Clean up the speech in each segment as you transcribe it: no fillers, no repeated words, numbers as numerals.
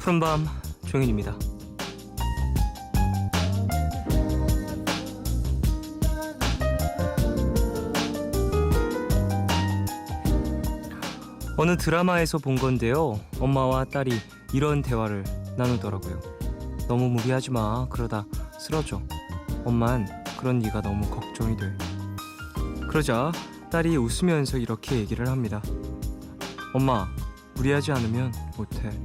푸른밤 종현입니다. 어느 드라마에서 본 건데요. 엄마와 딸이 이런 대화를 나누더라고요. 너무 무리하지 마. 그러다 쓰러져. 엄만 그런 네가 너무 걱정이 돼. 그러자 딸이 웃으면서 이렇게 얘기를 합니다. 엄마, 무리하지 않으면 못해.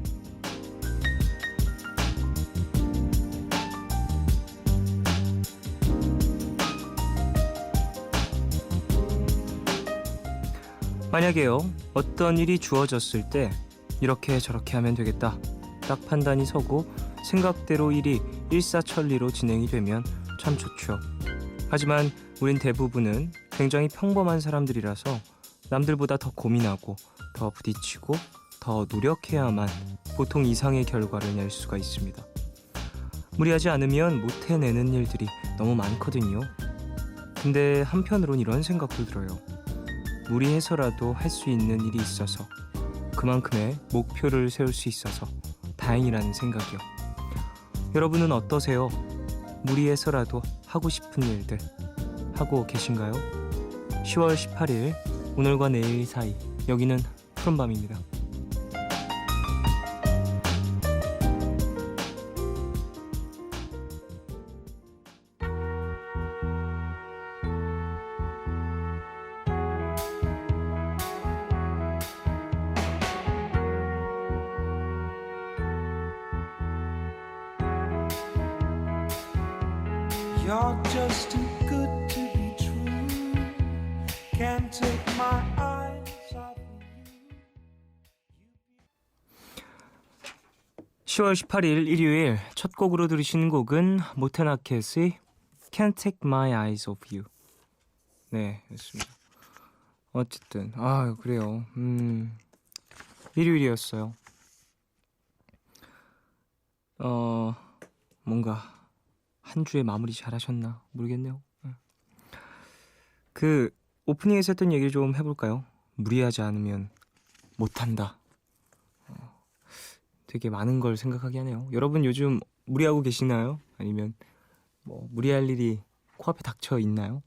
만약에요, 어떤 일이 주어졌을 때 이렇게 저렇게 하면 되겠다. 딱 판단이 서고 생각대로 일이 일사천리로 진행이 되면 참 좋죠. 하지만 우린 대부분은 굉장히 평범한 사람들이라서 남들보다 더 고민하고 더 부딪히고 더 노력해야만 보통 이상의 결과를 낼 수가 있습니다. 무리하지 않으면 못 해내는 일들이 너무 많거든요. 근데 한편으론 이런 생각도 들어요. 무리해서라도 할 수 있는 일이 있어서 그만큼의 목표를 세울 수 있어서 다행이라는 생각이요. 여러분은 어떠세요? 무리해서라도 하고 싶은 일들 하고 계신가요? 10월 18일 오늘과 내일 사이 여기는 푸른밤입니다. You're just too good to be true. Can't take my eyes off of you. 10월 18일 일요일 첫 곡으로 들으신 곡은 모테나켓의 Can't Take My Eyes Off You. 네, 였습니다. 어쨌든 그래요. 일요일이었어요. 뭔가 한 주에 마무리 잘하셨나 모르겠네요. 그 오프닝에서 했던 얘기를 좀 해볼까요? 무리하지 않으면 못한다. 되게 많은 걸 생각하게 하네요. 여러분 요즘 무리하고 계시나요? 아니면 뭐 무리할 일이 코앞에 닥쳐 있나요?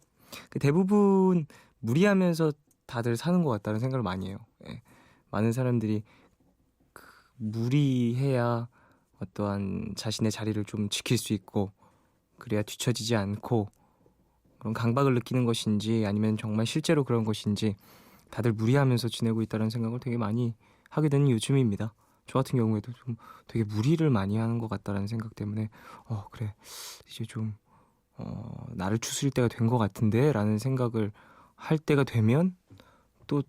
대부분 무리하면서 다들 사는 것 같다는 생각을 많이 해요. 많은 사람들이 무리해야 어떠한 자신의 자리를 좀 지킬 수 있고 그래야 뒤처지지 않고 그런 강박을 느끼는 것인지 아니면 정말 실제로 그런 것인지 다들 무리하면서 지내고 있다는 생각을 되게 많이 하게 되는 요즘입니다. 저 같은 경우에도 좀 되게 무리를 많이 하는 것 같다는 생각 때문에 그래 이제 좀 나를 추스릴 때가 된 것 같은데 라는 생각을 할 때가 되면 또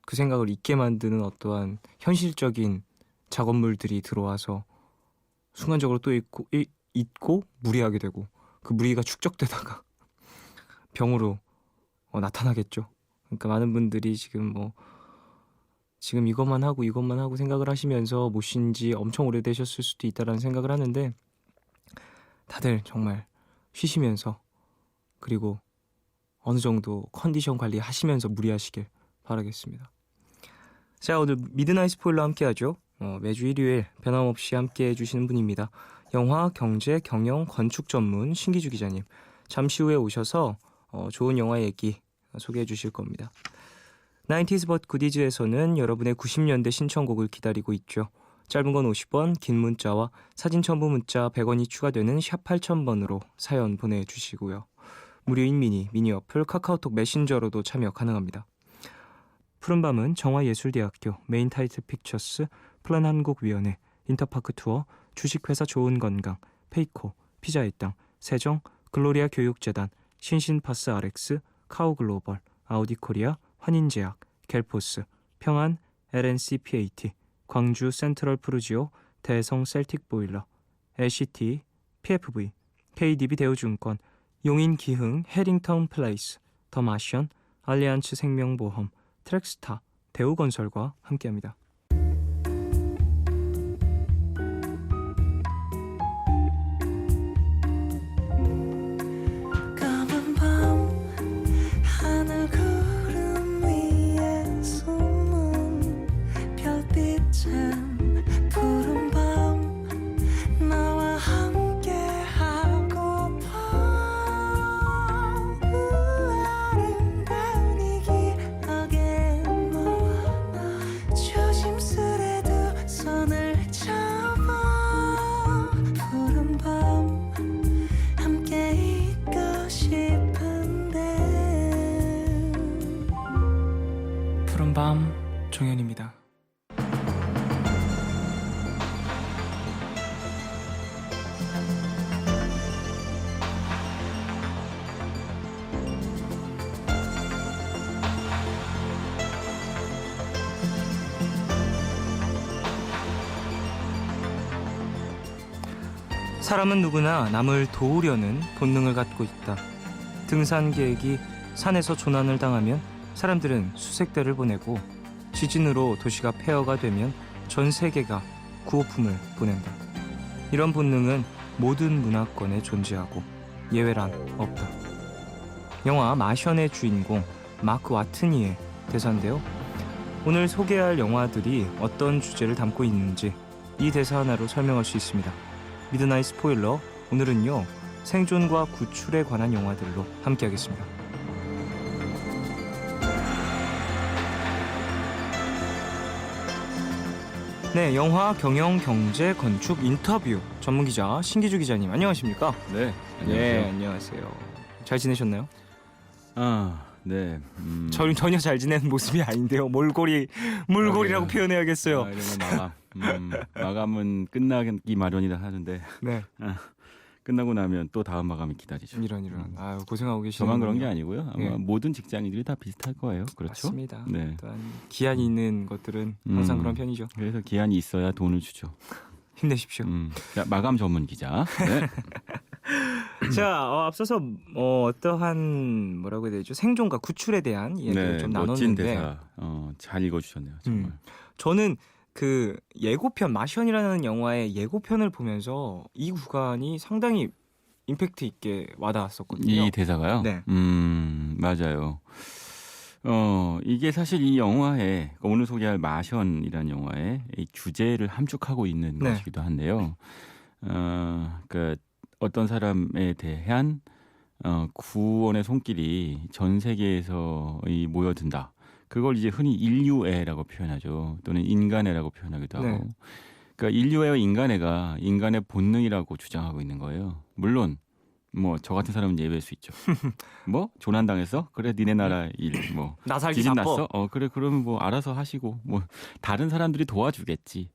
그 생각을 잊게 만드는 어떠한 현실적인 작업물들이 들어와서 순간적으로 또 잊고 무리하게 되고 그 무리가 축적되다가 병으로 나타나겠죠. 그러니까 많은 분들이 지금 이것만 하고 생각을 하시면서 못 쉰 지 엄청 오래되셨을 수도 있다라는 생각을 하는데 다들 정말 쉬시면서 그리고 어느 정도 컨디션 관리하시면서 무리하시길 바라겠습니다. 자, 오늘 미드나잇 스포일러 함께하죠. 매주 일요일 변함없이 함께해 주시는 분입니다. 영화, 경제, 경영, 건축 전문 신기주 기자님. 잠시 후에 오셔서 좋은 영화 얘기 소개해 주실 겁니다. 90s but goodies에서는 여러분의 90년대 신청곡을 기다리고 있죠. 짧은 건 50원, 긴 문자와 사진 첨부 문자 100원이 추가되는 샵 8000번으로 사연 보내주시고요. 무료인 미니 어플 카카오톡 메신저로도 참여 가능합니다. 푸른밤은 정화예술대학교 메인타이틀 픽처스 플랜한국위원회 인터파크 투어 주식회사 좋은건강 페이코 피자의 땅 세정 글로리아 교육재단 신신파스 RX 카오글로벌 아우디코리아 환인제약 겔포스 평안 LNC PAT 광주 센트럴 푸르지오 대성 셀틱 보일러 LCT PFV KDB 대우증권 용인 기흥 해링턴 플레이스 더 마션 알리안츠 생명보험 트랙스타 대우건설과 함께합니다. 참 푸른 밤 종현입니다. 사람은 누구나 남을 도우려는 본능을 갖고 있다. 등산 계획이 산에서 조난을 당하면 사람들은 수색대를 보내고 지진으로 도시가 폐허가 되면 전 세계가 구호품을 보낸다. 이런 본능은 모든 문화권에 존재하고 예외란 없다. 영화 마션의 주인공 마크 와트니의 대사인데요. 오늘 소개할 영화들이 어떤 주제를 담고 있는지 이 대사 하나로 설명할 수 있습니다. 미드나잇 스포일러, 오늘은요 생존과 구출에 관한 영화들로 함께하겠습니다. 네, 영화, 경영, 경제, 건축, 인터뷰 전문기자 신기주 기자님 안녕하십니까? 네, 네, 안녕하세요. 안녕하세요. 잘 지내셨나요? 네. 저는 전혀 잘 지내는 모습이 아닌데요. 몰골이라고 표현해야겠어요. 이러면 마감은 끝나기 마련이다 하는데 네, 끝나고 나면 또 다음 마감이 기다리죠. 이런. 아유, 고생하고 계시네요. 저만 그런 게 아니고요. 아마 예. 모든 직장인들이 다 비슷할 거예요. 그렇죠? 맞습니다. 네. 또한 기한이 있는 것들은 항상 그런 편이죠. 그래서 기한이 있어야 돈을 주죠. 힘내십시오. 자, 마감 전문 기자. 네. 자, 앞서서 어떠한 뭐라고 해야 되죠? 생존과 구출에 대한 이야기를 좀 멋진 나눴는데 대사. 잘 읽어주셨네요. 정말. 저는 그 예고편 마션이라는 영화의 예고편을 보면서 이 구간이 상당히 임팩트 있게 와닿았었거든요. 이 대사가요? 네. 맞아요. 이게 사실 이 영화에 오늘 소개할 마션이라는 영화의 이 주제를 함축하고 있는 네. 것이기도 한데요. 그 어떤 사람에 대한 구원의 손길이 전 세계에서 모여든다. 그걸 이제 흔히 인류애라고 표현하죠. 또는 인간애라고 표현하기도 하고. 네. 그러니까 인류애와 인간애가 인간의 본능이라고 주장하고 있는 거예요. 물론 뭐 저 같은 사람은 예외일 수 있죠. 뭐 조난당했어? 그래 니네 나라 일 뭐 나 살기 지진 바빠. 났어? 그래 그러면 뭐 알아서 하시고 뭐 다른 사람들이 도와주겠지.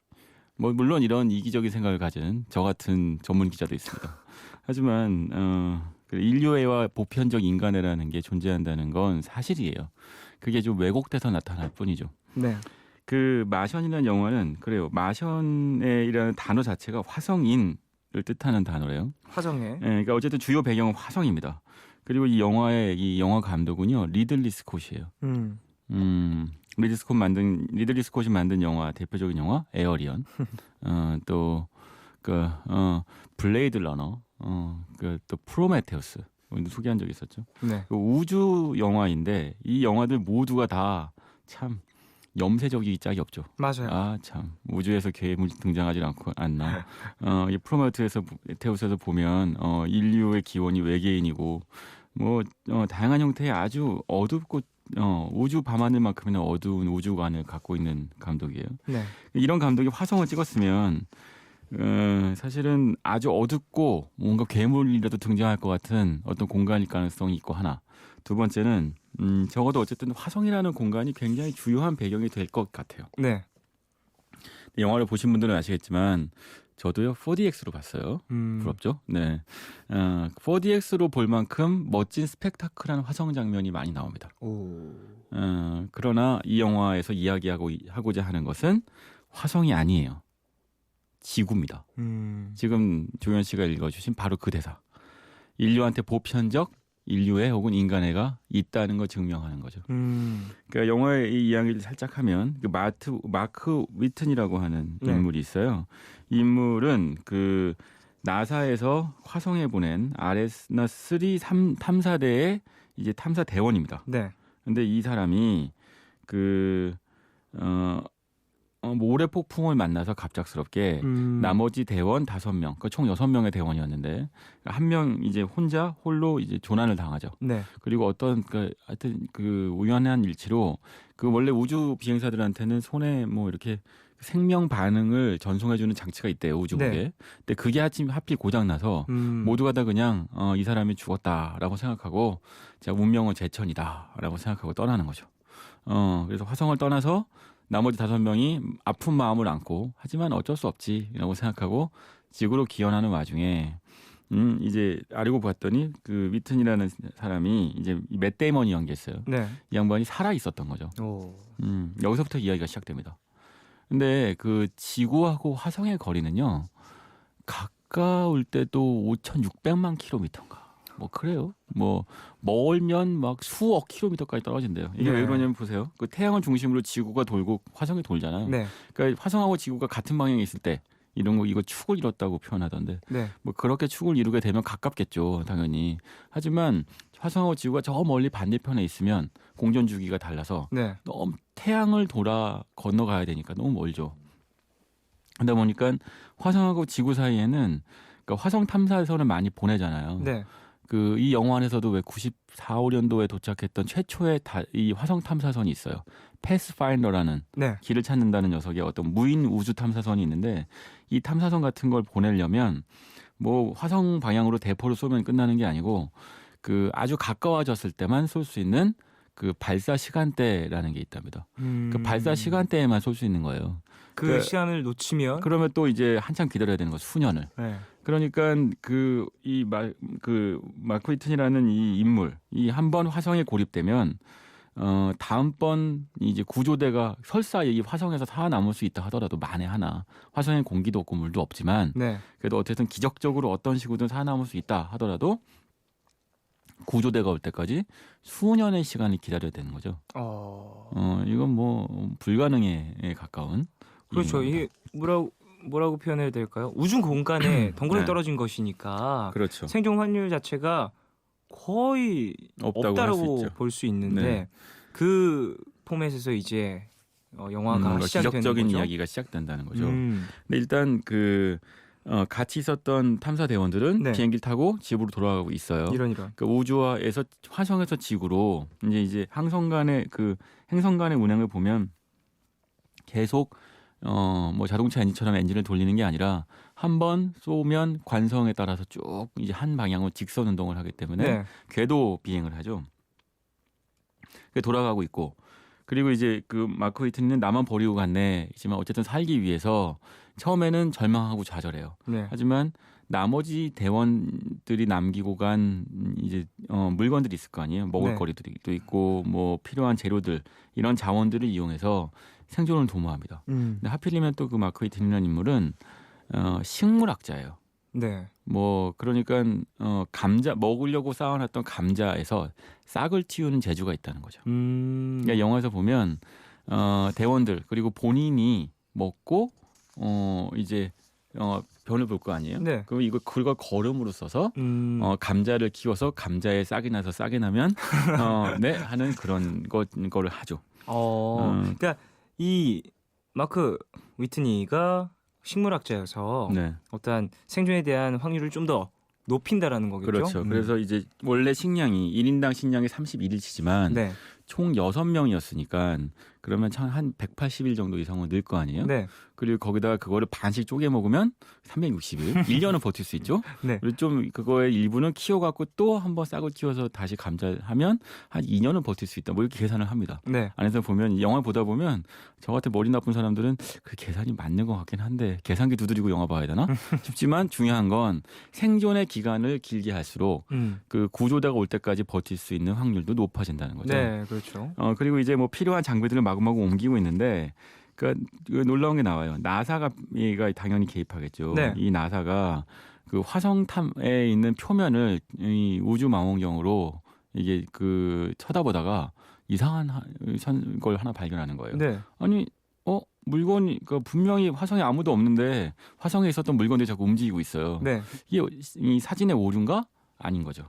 뭐 물론 이런 이기적인 생각을 가진 저 같은 전문 기자도 있습니다. 하지만 인류애와 보편적 인간애라는 게 존재한다는 건 사실이에요. 그게 좀 왜곡돼서 나타날 뿐이죠. 네. 그 마션이라는 영화는 그래요. 마션이라는 단어 자체가 화성인을 뜻하는 단어래요. 화성에. 예, 그러니까 어쨌든 주요 배경은 화성입니다. 그리고 이 영화 감독은요 리들리 스콧이에요. 리들리 스콧이 만든 영화 대표적인 영화 에어리언, 또 블레이드 러너, 또 프로메테우스 소개한 적이 있었죠. 네. 그 우주 영화인데 이 영화들 모두가 다 참 염세적이 짝이 없죠. 맞아요. 참 우주에서 괴물 등장하지 않나. 이 프로메테우스에서 보면 인류의 기원이 외계인이고 뭐 다양한 형태의 아주 어둡고 우주 밤하늘만큼이나 어두운 우주관을 갖고 있는 감독이에요. 네. 이런 감독이 화성을 찍었으면 사실은 아주 어둡고 뭔가 괴물이라도 등장할 것 같은 어떤 공간일 가능성이 있고 하나. 두 번째는 적어도 어쨌든 화성이라는 공간이 굉장히 주요한 배경이 될 것 같아요. 네. 영화를 보신 분들은 아시겠지만 저도요 4DX로 봤어요. 부럽죠? 네. 4DX로 볼 만큼 멋진 스펙타클한 화성 장면이 많이 나옵니다. 오. 그러나 이 영화에서 하고자 하는 것은 화성이 아니에요. 지구입니다. 지금 조현 씨가 읽어주신 바로 그 대사. 인류한테 보편적 인류애 혹은 인간애가 있다는 걸 증명하는 거죠. 그러니까 영화의 이 이야기를 살짝 하면 그 마크 위튼이라고 하는 네. 인물이 있어요. 이 인물은 그 나사에서 화성에 보낸 아레스나3 탐사대의 이제 탐사 대원입니다. 네. 근데 이 사람이 모래 폭풍을 만나서 갑작스럽게 나머지 대원 5명, 그러니까 총 6명의 대원이었는데 한 명 이제 홀로 이제 조난을 당하죠. 네. 그리고 어떤 하여튼 그 우연한 일치로 그 원래 우주 비행사들한테는 손에 뭐 이렇게 생명 반응을 전송해주는 장치가 있대요 우주국에. 네. 근데 그게 하필 고장 나서 모두가 다 그냥 이 사람이 죽었다라고 생각하고 자 운명은 제천이다라고 생각하고 떠나는 거죠. 그래서 화성을 떠나서 나머지 5명이 아픈 마음을 안고 하지만 어쩔 수 없지라고 생각하고 지구로 기원하는 와중에 이제 알고 봤더니 그 위튼이라는 사람이 이제 맷 데이먼이 연기했어요. 네. 이 양반이 살아 있었던 거죠. 오. 여기서부터 이야기가 시작됩니다. 근데 그 지구하고 화성의 거리는요. 가까울 때도 5,600만 킬로미터인가. 뭐 그래요. 뭐 멀면 막 수억 킬로미터까지 떨어진대요. 이게 네. 왜 그러냐면 보세요. 그 태양을 중심으로 지구가 돌고 화성이 돌잖아요. 네. 그러니까 화성하고 지구가 같은 방향에 있을 때 이런 거 이거 축을 이뤘다고 표현하던데 네. 뭐 그렇게 축을 이루게 되면 가깝겠죠, 당연히. 하지만 화성하고 지구가 저 멀리 반대편에 있으면 공전 주기가 달라서 네. 너무 태양을 돌아 건너가야 되니까 너무 멀죠. 그러다 보니까 화성하고 지구 사이에는 그러니까 화성 탐사선을 많이 보내잖아요. 네. 그 이 영화 안에서도 왜 94, 5년도에 도착했던 최초의 이 화성 탐사선이 있어요. 패스파인더라는 네. 길을 찾는다는 녀석의 어떤 무인 우주 탐사선이 있는데 이 탐사선 같은 걸 보내려면 뭐 화성 방향으로 대포를 쏘면 끝나는 게 아니고 그 아주 가까워졌을 때만 쏠 수 있는 그 발사 시간대라는 게 있답니다. 그 발사 시간대에만 쏠 수 있는 거예요. 그 시간을 놓치면 그러면 또 이제 한참 기다려야 되는 거죠. 수년을. 네. 그러니까 그 마크 위튼이라는 이 인물, 이 한 번 화성에 고립되면 다음번 이제 구조대가 설사 이 화성에서 살아남을 수 있다 하더라도 만에 하나 화성에 공기도 없고 물도 없지만 네. 그래도 어쨌든 기적적으로 어떤 식으로든 살아남을 수 있다 하더라도 구조대가 올 때까지 수년의 시간을 기다려야 되는 거죠. 이건 뭐 불가능에 가까운. 그렇죠. 일입니다. 이게 뭐라고 표현해야 될까요? 우주 공간에 덩그러니 네. 떨어진 것이니까 그렇죠. 생존 확률 자체가 거의 없다고 없다라고 할수 볼 수 있는데 네. 그 포맷에서 이제 영화가 시작이 되는 기적적인 거죠. 이야기가 시작된다는 거죠. 음. 근데 일단 같이 있었던 탐사 대원들은 네. 비행기를 타고 집으로 돌아가고 있어요. 이런. 그 우주에서 화성에서 지구로 이제 행성 간의 운행을 보면 계속 뭐 자동차 엔진처럼 엔진을 돌리는 게 아니라 한 번 쏘면 관성에 따라서 쭉 이제 한 방향으로 직선 운동을 하기 때문에 네. 궤도 비행을 하죠. 그게 돌아가고 있고 그리고 이제 그 마크 위튼은 나만 버리고 갔네. 하지만 어쨌든 살기 위해서 처음에는 절망하고 좌절해요. 네. 하지만 나머지 대원들이 남기고 간 이제 물건들이 있을 거 아니에요. 먹을거리들도 있고 뭐 필요한 재료들 이런 자원들을 이용해서 생존을 도모합니다. 근데 하필이면 또 그 마크 위튼이라는 인물은 식물학자예요. 네. 뭐 그러니까 감자 먹으려고 쌓아놨던 감자에서 싹을 틔우는 재주가 있다는 거죠. 그러니까 영화에서 보면 대원들 그리고 본인이 먹고 이제 변을 볼 거 아니에요. 네. 그럼 그걸 거름으로 써서 감자를 키워서 감자에 싹이 나서 싹이 나면 네 하는 그런 거를 하죠. 그러니까 이 마크 위트니가 식물학자여서 네. 어떠한 생존에 대한 확률을 좀 더 높인다라는 거겠죠. 그렇죠. 그래서 이제 원래 식량이 1인당 식량이 31일치지만 네. 총 6명이었으니까 그러면 한 180일 정도 이상은 늘 거 아니에요? 네. 그리고 거기다가 그거를 반씩 쪼개 먹으면 360일, 1년은 버틸 수 있죠. 네. 그리고 좀 그거의 일부는 키워갖고 또 한번 싹을 틔워서 다시 감자하면 한 2년은 버틸 수 있다. 뭐 이렇게 계산을 합니다. 네. 안에서 보면 영화 보다 보면 저 같은 머리 나쁜 사람들은 그 계산이 맞는 것 같긴 한데 계산기 두드리고 영화 봐야 되나 싶지만 중요한 건 생존의 기간을 길게 할수록 그 구조대가 올 때까지 버틸 수 있는 확률도 높아진다는 거죠. 네, 그렇죠. 그리고 이제 뭐 필요한 장비들을 마구마구 옮기고 있는데 그러니까 놀라운 게 나와요. 나사가 당연히 개입하겠죠. 네. 이 나사가 그 화성탐에 있는 표면을 이 우주 망원경으로 이게 그 쳐다보다가 이상한 걸 하나 발견하는 거예요. 네. 아니 물건이 분명히 화성에 아무도 없는데 화성에 있었던 물건들이 자꾸 움직이고 있어요. 네. 이게 이 사진의 오류인가? 아닌 거죠.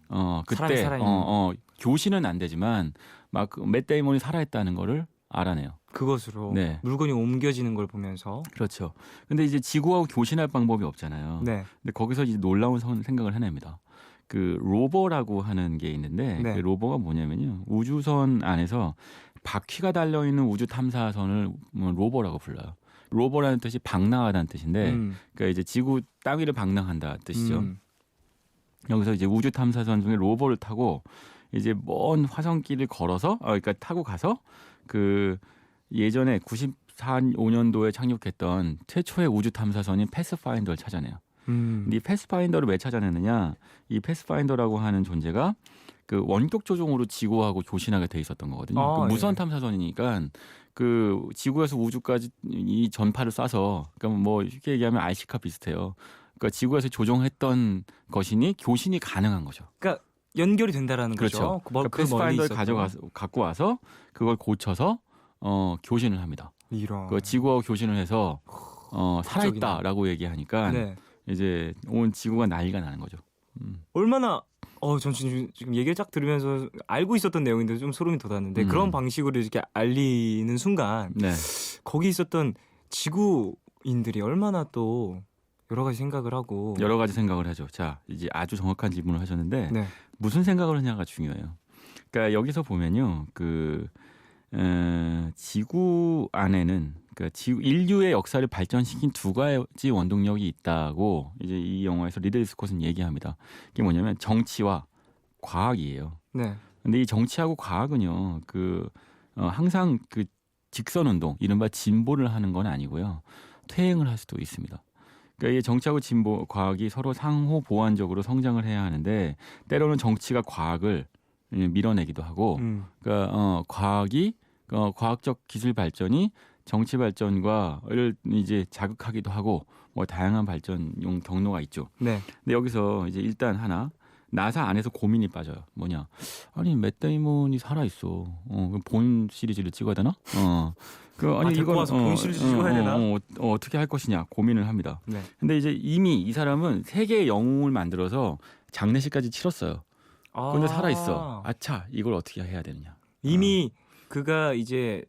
사람이 그때 살아있는. 교시는 안 되지만 막 맷 데이먼이 살아있다는 거를 알아내요. 그것으로 네. 물건이 옮겨지는 걸 보면서. 그렇죠. 근데 이제 지구하고 교신할 방법이 없잖아요. 네. 근데 거기서 이제 놀라운 생각을 해냅니다. 그 로버라고 하는 게 있는데 네. 그 로버가 뭐냐면요. 우주선 안에서 바퀴가 달려 있는 우주 탐사선을 로버라고 불러요. 로버라는 뜻이 방랑하다는 뜻인데 그러니까 이제 지구 따위를 방랑한다 뜻이죠. 여기서 이제 우주 탐사선 중에 로버를 타고 이제 먼 화성길을 걸어서 그러니까 타고 가서 그 예전에 94~5년도에 착륙했던 최초의 우주 탐사선인 패스파인더를 찾아내요. 근데 이 패스파인더를 왜 찾아내느냐? 이 패스파인더라고 하는 존재가 그 원격 조종으로 지구하고 교신하게 돼 있었던 거거든요. 그 무선 탐사선이니까 그 지구에서 우주까지 이 전파를 쏴서 그러니까 뭐 쉽게 얘기하면 RC카 비슷해요. 그러니까 지구에서 조종했던 것이니 교신이 가능한 거죠. 그러니까 연결이 된다라는 그렇죠. 거죠. 그러니까 패스파인더를 갖고 와서 그걸 고쳐서 교신을 합니다. 이런. 그 지구하고 교신을 해서 살아있다라고 얘기하니까 네. 이제 온 지구가 난리가 나는 거죠. 얼마나 전 지금 얘기를 쫙 들으면서 알고 있었던 내용인데 좀 소름이 돋았는데 그런 방식으로 이렇게 알리는 순간 네. 거기 있었던 지구인들이 얼마나 또 여러 가지 생각을 하고 여러 가지 생각을 하죠. 자, 이제 아주 정확한 질문을 하셨는데 네. 무슨 생각을 하냐가 중요해요. 그러니까 여기서 보면요, 지구 안에는 그러니까 인류의 역사를 발전시킨 두 가지 원동력이 있다고 이제 이 영화에서 리들리 스콧은 얘기합니다. 이게 뭐냐면 정치와 과학이에요. 네. 근데 이 정치하고 과학은요, 항상 그 직선 운동, 이른바 진보를 하는 건 아니고요, 퇴행을 할 수도 있습니다. 그러니까 이 정치하고 진보, 과학이 서로 상호 보완적으로 성장을 해야 하는데 때로는 정치가 과학을 밀어내기도 하고, 그러니까 과학적 기술 발전이 정치 발전과를 이제 자극하기도 하고 뭐 다양한 발전용 경로가 있죠. 네. 근데 여기서 이제 일단 하나 나사 안에서 고민이 빠져요. 뭐냐? 아니 맷 데이먼이 살아 있어. 그럼 본 시리즈를 찍어야 되나? 아니 데리고 와서 본 시리즈 찍어야 되나? 어떻게 할 것이냐 고민을 합니다. 네. 근데 이제 이미 이 사람은 세계의 영웅을 만들어서 장례식까지 치렀어요. 근데 살아 있어. 아차, 이걸 어떻게 해야 되느냐? 이미 그가 이제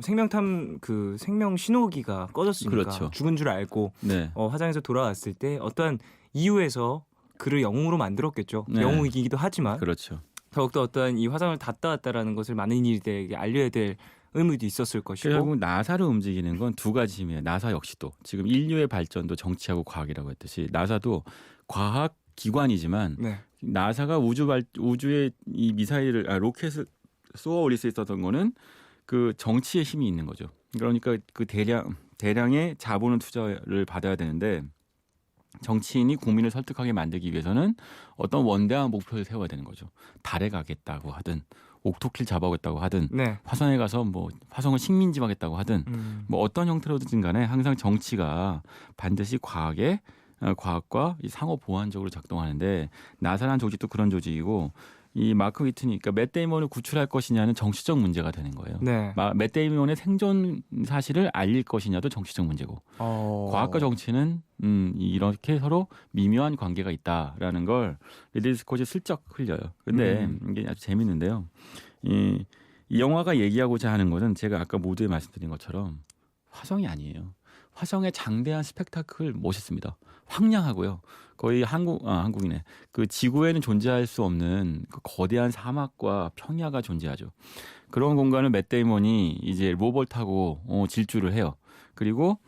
생명 신호기가 꺼졌으니까 그렇죠. 죽은 줄 알고 네. 화장에서 돌아왔을 때 어떠한 이유에서 그를 영웅으로 만들었겠죠. 네. 영웅이기도 하지만 그렇죠. 더욱더 어떠한 이 화성을 닿다 왔다라는 것을 많은 이들에게 알려야 될 의무도 있었을 것이고. 결국 나사를 움직이는 건 두 가지 힘이에요. 나사 역시도 지금 인류의 발전도 정치하고 과학이라고 했듯이 나사도 과학 기관이지만 네. 나사가 우주에 이 로켓을 쏘아 올릴 수 있었던 거는 그 정치의 힘이 있는 거죠. 그러니까 그 대량의 자본을 투자를 받아야 되는데 정치인이 국민을 설득하게 만들기 위해서는 어떤 원대한 목표를 세워야 되는 거죠. 달에 가겠다고 하든 옥토킬 잡아오겠다고 하든 네. 화성에 가서 뭐 화성을 식민지하겠다고 하든 뭐 어떤 형태로든 간에 항상 정치가 반드시 과학과 이 상호 보완적으로 작동하는데 나사라는 조직도 그런 조직이고 이 마크 위튼이 그러니까 맷 데이먼을 구출할 것이냐는 정치적 문제가 되는 거예요. 네. 맷 데이먼의 생존 사실을 알릴 것이냐도 정치적 문제고 과학과 정치는 이렇게 서로 미묘한 관계가 있다라는 걸 리들리 스콧이 슬쩍 흘려요. 근데 이게 아주 재밌는데요. 이 영화가 얘기하고자 하는 것은 제가 아까 모두에 말씀드린 것처럼 화성이 아니에요. 화성의 장대한 스펙타클 멋있습니다. 황량하고요. 거의 한국이네. 그 지구에는 존재할 수 없는 그 거대한 사막과 평야가 존재하죠. 그런 공간을 맷 데이먼이 이제 로봇 타고 질주를 해요. 그리고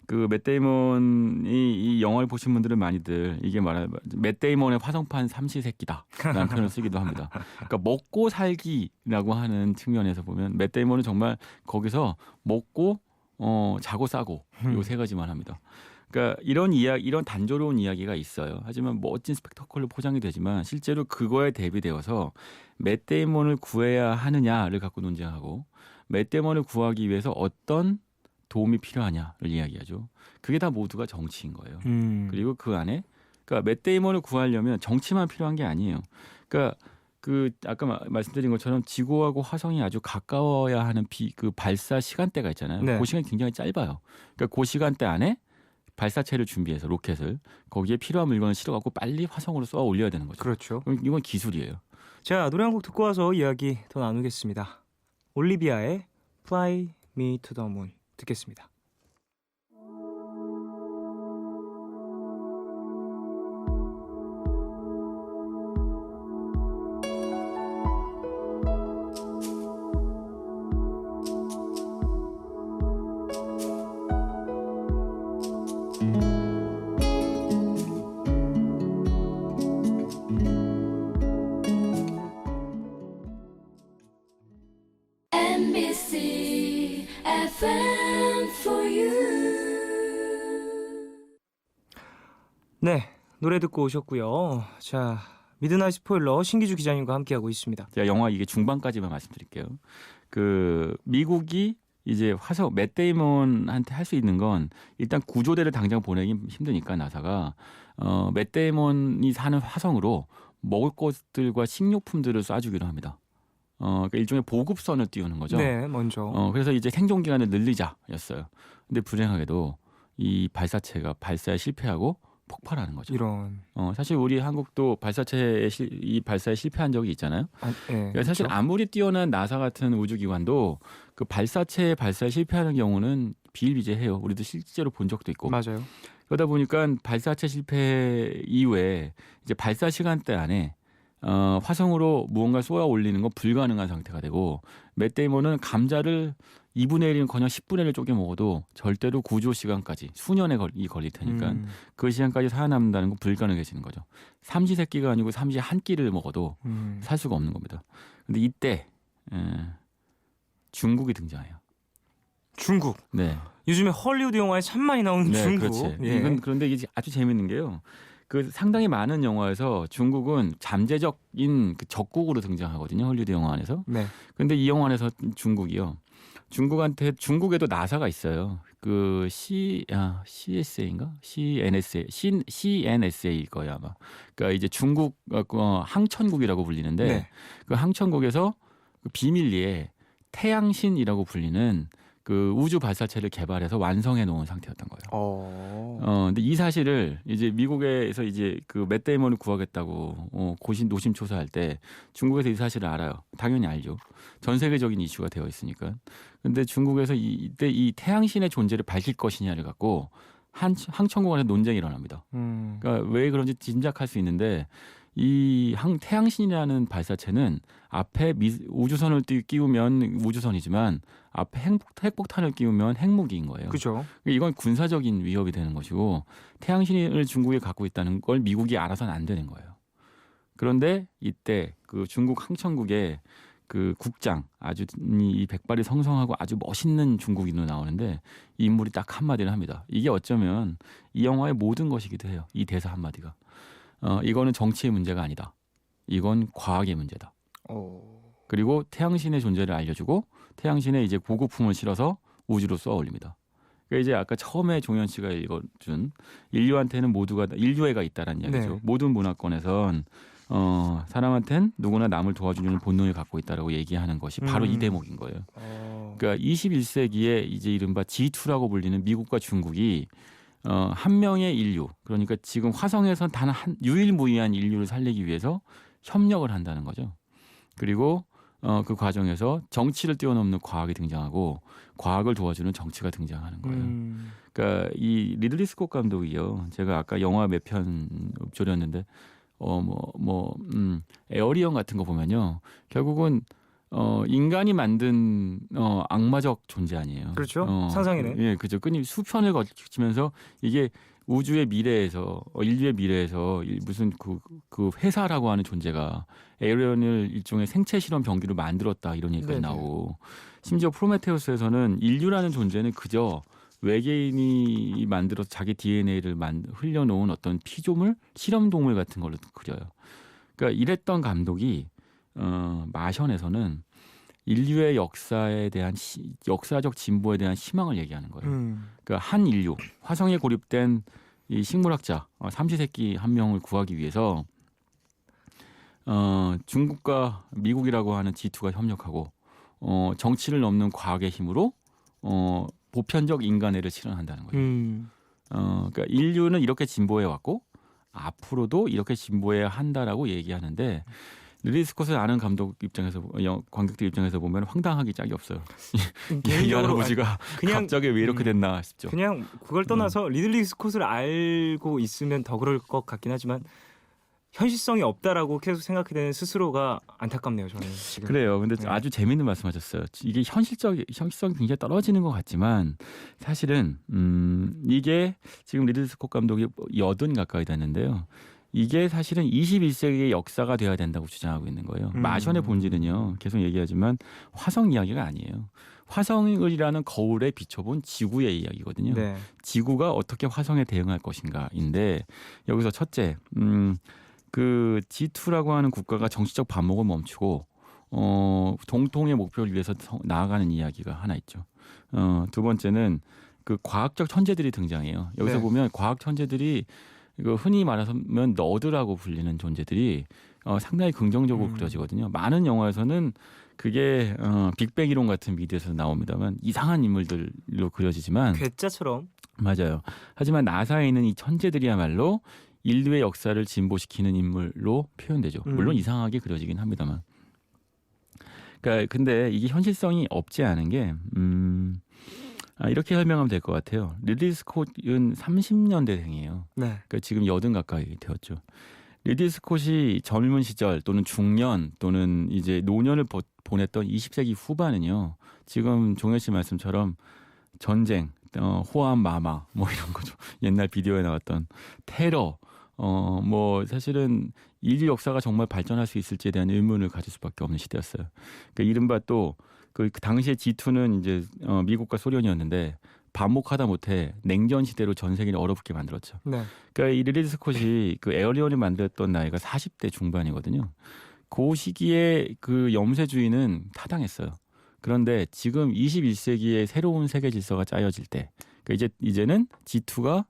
그 맷 데이먼이 이 영화를 보신 분들은 많이들 이게 맷 데이먼의 화성판 삼시세끼다라는 표현을 쓰기도 합니다. 그러니까 먹고 살기라고 하는 측면에서 보면 맷 데이먼은 정말 거기서 먹고 자고 싸고 요 세 가지만 합니다. 그러니까 이런 단조로운 이야기가 있어요. 하지만 멋진 스펙터클로 포장이 되지만 실제로 그거에 대비되어서 맷 데이먼을 구해야 하느냐를 갖고 논쟁하고 맷 데이먼을 구하기 위해서 어떤 도움이 필요하냐를 이야기하죠. 그게 다 모두가 정치인 거예요. 그리고 그 안에 그러니까 맷 데이먼을 구하려면 정치만 필요한 게 아니에요. 그러니까 그 아까 말씀드린 것처럼 지구하고 화성이 아주 가까워야 하는 그 발사 시간대가 있잖아요. 네. 그 시간이 굉장히 짧아요. 그러니까 그 시간대 안에 발사체를 준비해서 로켓을 거기에 필요한 물건을 실어갖고 빨리 화성으로 쏘아 올려야 되는 거죠. 그렇죠. 이건 기술이에요. 자, 노래 한 곡 듣고 와서 이야기 더 나누겠습니다. 올리비아의 Fly Me to the Moon 듣겠습니다. fan for you. 네, 노래 듣고 오셨고요. 자, 미드나잇 스포일러 신기주 기자님과 함께하고 있습니다. 제가 영화 이게 중반까지만 말씀드릴게요. 그 미국이 이제 화성 맷 데이먼한테 할 수 있는 건 일단 구조대를 당장 보내기 힘드니까 나사가 맷 데이먼이 사는 화성으로 먹을 것들과 식료품들을 쏴주기로 합니다. 그러니까 일종의 보급선을 띄우는 거죠. 네, 먼저. 그래서 이제 생존 기간을 늘리자였어요. 근데 불행하게도 이 발사체가 발사에 실패하고 폭발하는 거죠. 이런. 사실 우리 한국도 이 발사에 실패한 적이 있잖아요. 그러니까 사실 그렇죠. 아무리 뛰어난 나사 같은 우주기관도 그 발사체 발사에 실패하는 경우는 비일비재해요. 우리도 실제로 본 적도 있고. 맞아요. 그러다 보니까 발사체 실패 이후에 이제 발사 시간대 안에 화성으로 무언가 쏘아 올리는 건 불가능한 상태가 되고 맷 데이먼은 감자를 2분의 1이는커녕 10분의 1을 쪼개 먹어도 절대로 구조 시간까지 수년에 걸릴 테니까 그 시간까지 살아남는다는 건 불가능해지는 거죠. 삼시세끼가 아니고 삼시 한 끼를 먹어도 살 수가 없는 겁니다. 근데 이때 중국이 등장해요. 중국. 네. 요즘에 헐리우드 영화에 참 많이 나오는 네, 중국. 그렇지. 예. 이건 그런데 이게 아주 재밌는 게요. 그 상당히 많은 영화에서 중국은 잠재적인 그 적국으로 등장하거든요. 헐리우드 영화 안에서. 네. 근데 이 영화 안에서 중국이요. 중국에도 나사가 있어요. 그 CSA인가? CNSA일 거예요 아마. 그러니까 이제 중국 항천국이라고 불리는데 네. 그 항천국에서 그 비밀리에 태양신이라고 불리는 그 우주 발사체를 개발해서 완성해 놓은 상태였던 거예요. 근데 이 사실을 이제 미국에서 이제 그 맷 데이먼을 구하겠다고 노심초사할 때 중국에서 이 사실을 알아요. 당연히 알죠. 전 세계적인 이슈가 되어 있으니까. 근데 중국에서 이때 이 태양신의 존재를 밝힐 것이냐를 갖고 항천국 안에서 논쟁이 일어납니다. 그러니까 왜 그런지 짐작할 수 있는데 이 태양신이라는 발사체는 앞에 우주선을 끼우면 우주선이지만 앞에 핵폭탄을 끼우면 핵무기인 거예요. 그렇죠. 이건 군사적인 위협이 되는 것이고 태양신을 중국이 갖고 있다는 걸 미국이 알아서는 안 되는 거예요. 그런데 이때 그 중국 항천국의 그 국장 아주 이 백발이 성성하고 아주 멋있는 중국인으로 나오는데 이 인물이 딱 한마디를 합니다. 이게 어쩌면 이 영화의 모든 것이기도 해요. 이 대사 한마디가. 이거는 정치의 문제가 아니다. 이건 과학의 문제다. 그리고 태양신의 존재를 알려주고 태양신에 이제 보급품을 실어서 우주로 쏘아 올립니다. 그러니까 이제 아까 처음에 종현 씨가 읽어준 인류한테는 인류애가 있다라는 이야기죠. 네. 모든 문화권에선 사람한테는 누구나 남을 도와주려는 본능을 갖고 있다라고 얘기하는 것이 바로 이 대목인 거예요. 그러니까 21세기에 이제 이른바 G2라고 불리는 미국과 중국이 한 명의 인류, 그러니까 지금 화성에선 단 한 유일무이한 인류를 살리기 위해서 협력을 한다는 거죠. 그리고 그 과정에서 정치를 뛰어넘는 과학이 등장하고 과학을 도와주는 정치가 등장하는 거예요. 그러니까 이 리들리 스콧 감독이요. 제가 아까 영화 몇 편 읊조렸는데 에어리언 같은 거 보면요. 결국은 인간이 만든 악마적 존재 아니에요. 그렇죠. 상상이네. 예, 그죠. 끊임 수편을 거치면서 이게 우주의 미래에서 인류의 미래에서 무슨 그 회사라고 하는 존재가 에어리언을 일종의 생체 실험 병기로 만들었다 이런 얘기가 나오고 심지어 프로메테우스에서는 인류라는 존재는 그저 외계인이 만들어서 자기 DNA를 흘려놓은 어떤 피조물, 실험 동물 같은 걸로 그려요. 그러니까 이랬던 감독이 마션에서는 인류의 역사에 대한 역사적 진보에 대한 희망을 얘기하는 거예요. 그러니까 한 인류, 화성에 고립된 이 식물학자 삼시세끼 한 명을 구하기 위해서 중국과 미국이라고 하는 G2가 협력하고 정치를 넘는 과학의 힘으로 보편적 인간애를 실현한다는 거죠. 그러니까 인류는 이렇게 진보해 왔고 앞으로도 이렇게 진보해야 한다라고 얘기하는데 리들리 스콧을 아는 감독 입장에서 관객들 입장에서 보면 황당하기 짝이 없어요. 이 할아버지가 그냥 갑자기 왜 이렇게 됐나 싶죠. 그냥 그걸 떠나서 리들리 스콧을 알고 있으면 더 그럴 것 같긴 하지만 현실성이 없다라고 계속 생각되는 스스로가 안타깝네요. 저는 지금. 그래요. 근데 네. 아주 재밌는 말씀하셨어요. 이게 현실성이 굉장히 떨어지는 것 같지만 사실은 이게 지금 리들리 스콧 감독이 80 가까이 됐는데요. 이게 사실은 21세기의 역사가 돼야 된다고 주장하고 있는 거예요. 마션의 본질은요. 계속 얘기하지만 화성 이야기가 아니에요. 화성이라는 거울에 비춰본 지구의 이야기거든요. 네. 지구가 어떻게 화성에 대응할 것인가인데 여기서 첫째, 그 G2라고 하는 국가가 정치적 반목을 멈추고 동통의 목표를 위해서 나아가는 이야기가 하나 있죠. 두 번째는 그 과학적 천재들이 등장해요. 여기서 네. 보면 과학 천재들이 이거 흔히 말하면 너드라고 불리는 존재들이 상당히 긍정적으로 그려지거든요. 많은 영화에서는 그게 빅뱅 이론 같은 미드에서 나옵니다만 이상한 인물들로 그려지지만 괴짜처럼. 맞아요. 하지만 나사에 있는 이 천재들이야말로 인류의 역사를 진보시키는 인물로 표현되죠. 물론 이상하게 그려지긴 합니다만. 그러니까 근데 이게 현실성이 없지 않은 게 이렇게 설명하면 될 것 같아요. 리들리 스콧은 30년대생이에요. 네. 그러니까 지금 80 가까이 되었죠. 리들리 스콧이 젊은 시절 또는 중년 또는 이제 노년을 보냈던 20세기 후반은요. 지금 종현 씨 말씀처럼 전쟁, 호암 마마 뭐 이런 거죠. 옛날 비디오에 나왔던 테러, 뭐 사실은 인류 역사가 정말 발전할 수 있을지에 대한 의문을 가질 수밖에 없는 시대였어요. 그러니까 이른바 또 그 당시에 G2는 이제 미국과 소련이었는데 반목하다 못해 냉전 시대로 전 세계를 얼어붙게 만들었죠. 네. 그러니까 이 리들리 스콧이 그 에어리언을 만들었던 나이가 40대 중반이거든요. 그 시기에 그 염세주의는 타당했어요. 그런데 지금 21세기의 새로운 세계 질서가 짜여질 때, 그러니까 이제는 G2가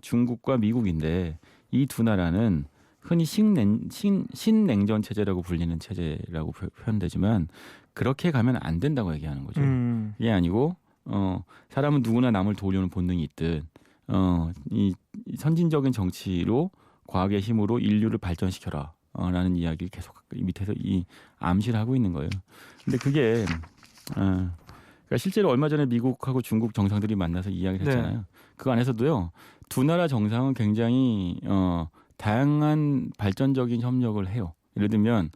중국과 미국인데 이 두 나라는 흔히 신냉전 체제라고 불리는 체제라고 표현되지만 그렇게 가면 안 된다고 얘기하는 거죠. 이게 아니고 사람은 누구나 남을 도우려는 본능이 있듯 이 선진적인 정치로 과학의 힘으로 인류를 발전시켜라 라는 이야기를 계속 밑에서 이 암시를 하고 있는 거예요. 근데 그게 그러니까 실제로 얼마 전에 미국하고 중국 정상들이 만나서 이야기를 했잖아요. 네. 그 안에서도요. 두 나라 정상은 굉장히 다양한 발전적인 협력을 해요. 예를 들면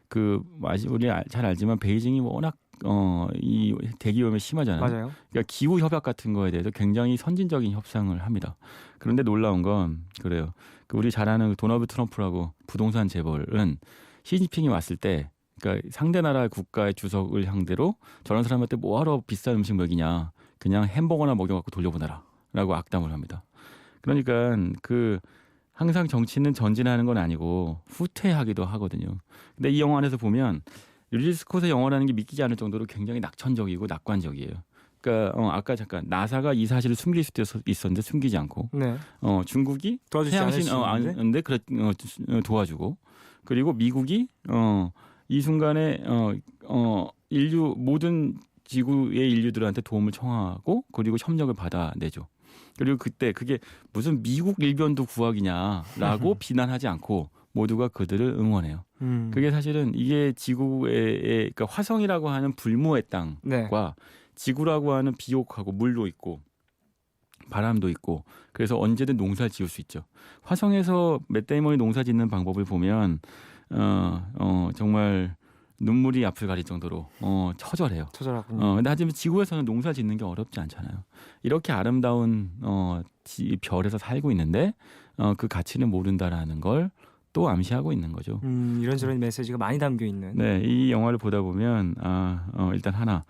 그 우리 잘 알지만 베이징이 워낙 이 대기 오염이 심하잖아요. 맞아요. 그러니까 기후 협약 같은 거에 대해서 굉장히 선진적인 협상을 합니다. 그런데 놀라운 건 그래요. 그 우리 잘 아는 도널드 트럼프라고 부동산 재벌은 시진핑이 왔을 때 그러니까 상대 나라 국가의 주석을 상대로 저런 사람한테 뭐하러 비싼 음식 먹이냐. 그냥 햄버거나 먹여갖고 돌려보내라라고 악담을 합니다. 그러니까 그 항상 정치는 전진하는 건 아니고 후퇴하기도 하거든요. 근데 이 영화 안에서 보면 리들리 스콧의 영화라는 게 믿기지 않을 정도로 굉장히 낙천적이고 낙관적이에요. 그러니까 아까 잠깐 나사가 이 사실을 숨길 수도 있었는데 숨기지 않고 네. 중국이 도와주지 않을 수 있는데. 아는데 도와주고 그리고 미국이 이 순간에 인류 모든 지구의 인류들한테 도움을 청하고 그리고 협력을 받아내죠. 그리고 그때 그게 무슨 미국 일변도 구하기냐라고 비난하지 않고 모두가 그들을 응원해요. 그게 사실은 이게 지구의 그러니까 화성이라고 하는 불모의 땅과 네. 지구라고 하는 비옥하고 물도 있고 바람도 있고 그래서 언제든 농사를 지을 수 있죠. 화성에서 맷 데이먼이 농사 짓는 방법을 보면 정말 눈물이 앞을 가릴 정도로 처절해요. 처절하군요. 근데 하지만 지구에서는 농사 짓는 게 어렵지 않잖아요. 이렇게 아름다운 별에서 살고 있는데 그 가치는 모른다라는 걸 또 암시하고 있는 거죠. 이런저런 메시지가 많이 담겨 있는. 네, 이 영화를 보다 보면 일단 하나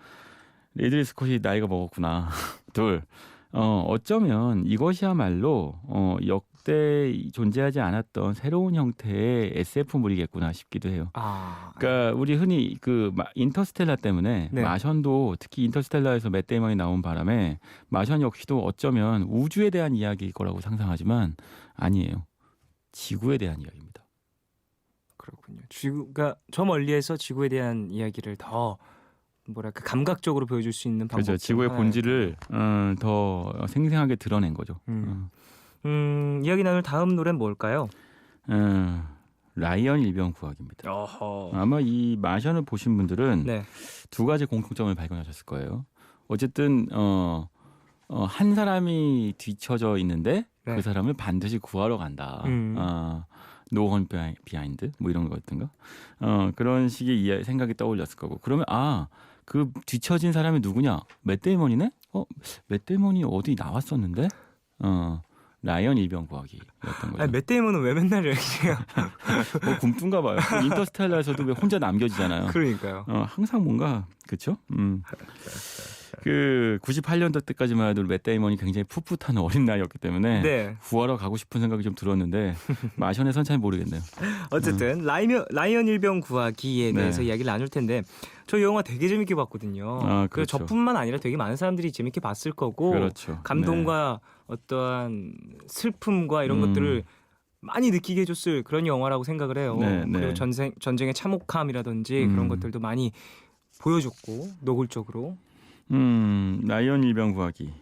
리들리 스콧이 나이가 먹었구나. 둘, 어쩌면 이것이야말로 역대 존재하지 않았던 새로운 형태의 SF물이겠구나 싶기도 해요. 그러니까 우리 흔히 그 인터스텔라 때문에 네. 마션도 특히 인터스텔라에서 맷 데이먼이 나온 바람에 마션 역시도 어쩌면 우주에 대한 이야기일 거라고 상상하지만 아니에요. 지구에 대한 이야기입니다. 그렇군요. 지구가 저 멀리에서 지구에 대한 이야기를 더 뭐랄까 감각적으로 보여줄 수 있는 방법. 그렇죠. 지구의 본질을 더 생생하게 드러낸 거죠. 이야기 나눌 다음 노래는 뭘까요? 라이언 일병 구하기입니다. 어허. 아마 이 마션을 보신 분들은 네. 두 가지 공통점을 발견하셨을 거예요. 어쨌든 한 사람이 뒤처져 있는데 네. 그 사람을 반드시 구하러 간다. 노헌 비하인드 뭐 이런 거 같은가? 그런 식의 생각이 떠올렸을 거고. 그러면 그 뒤처진 사람이 누구냐? 맷 데이먼이네? 맷 데이먼이 어디 나왔었는데? 라이언 일병 구하기였던 거죠. 아니, 맷 데이먼은 왜 맨날 이렇게 굼뜬가 봐요. 인터스텔라에서도 왜 혼자 남겨지잖아요. 그러니까요. 항상 뭔가 그렇죠. 그 98년도 때까지만 해도 맷 데이먼이 굉장히 풋풋한 어린 나이였기 때문에 네. 구하러 가고 싶은 생각이 좀 들었는데 마션에선 잘 모르겠네요. 어쨌든 라이언 일병 구하기에 네. 대해서 이야기를 나눌 텐데 저 이 영화 되게 재밌게 봤거든요. 아, 그리고 그렇죠. 저뿐만 아니라 되게 많은 사람들이 재밌게 봤을 거고 그렇죠. 감동과 어떠한 슬픔과 이런 것들을 많이 느끼게 해줬을 그런 영화라고 생각을 해요. 네, 네. 그리고 전쟁의 참혹함이라든지 그런 것들도 많이 보여줬고 노골적으로. 라이언 일병 구하기.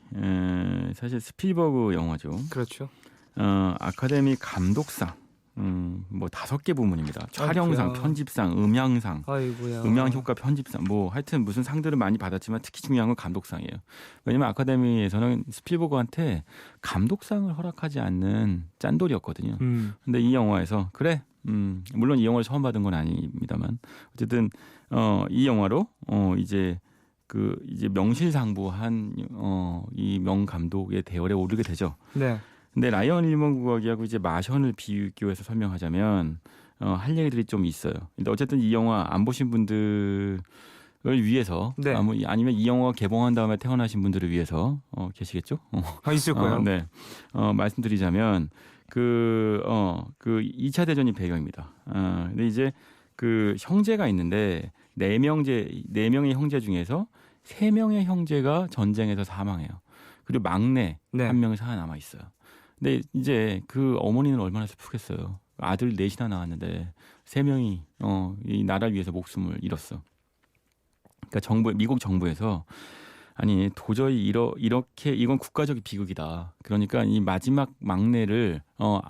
사실 스필버그 영화죠. 그렇죠. 아카데미 감독상. 뭐 5개 부문입니다. 촬영상, 아이고야. 편집상, 음향상, 아이고야. 음향 효과 편집상, 뭐 하여튼 무슨 상들을 많이 받았지만 특히 중요한 건 감독상이에요. 왜냐면 아카데미에서는 스필버그한테 감독상을 허락하지 않는 짠돌이었거든요. 근데 이 영화에서 그래, 물론 이 영화를 처음 받은 건 아닙니다만 어쨌든 이 영화로 이제 명실상부한 이 명 감독의 대열에 오르게 되죠. 네. 근데 라이언 일병 구하기하고 이제 마션을 비교해서 설명하자면 할 얘기들이 좀 있어요. 근데 어쨌든 이 영화 안 보신 분들을 위해서 네. 아니면 이 영화 개봉한 다음에 태어나신 분들을 위해서 계시겠죠? 있을 거예요. 네. 말씀드리자면 그 2차 대전이 배경입니다. 근데 이제 그 형제가 있는데 네 명의 형제 중에서 3명의 형제가 전쟁에서 사망해요. 그리고 막내 네. 한 명이 살아남아 있어요. 근데 이제 그 어머니는 얼마나 슬프겠어요. 아들 4이나 낳았는데 3명이 이 나라를 위해서 목숨을 잃었어. 그러니까 미국 정부에서 아니 도저히 이렇게 이건 국가적 비극이다. 그러니까 이 마지막 막내를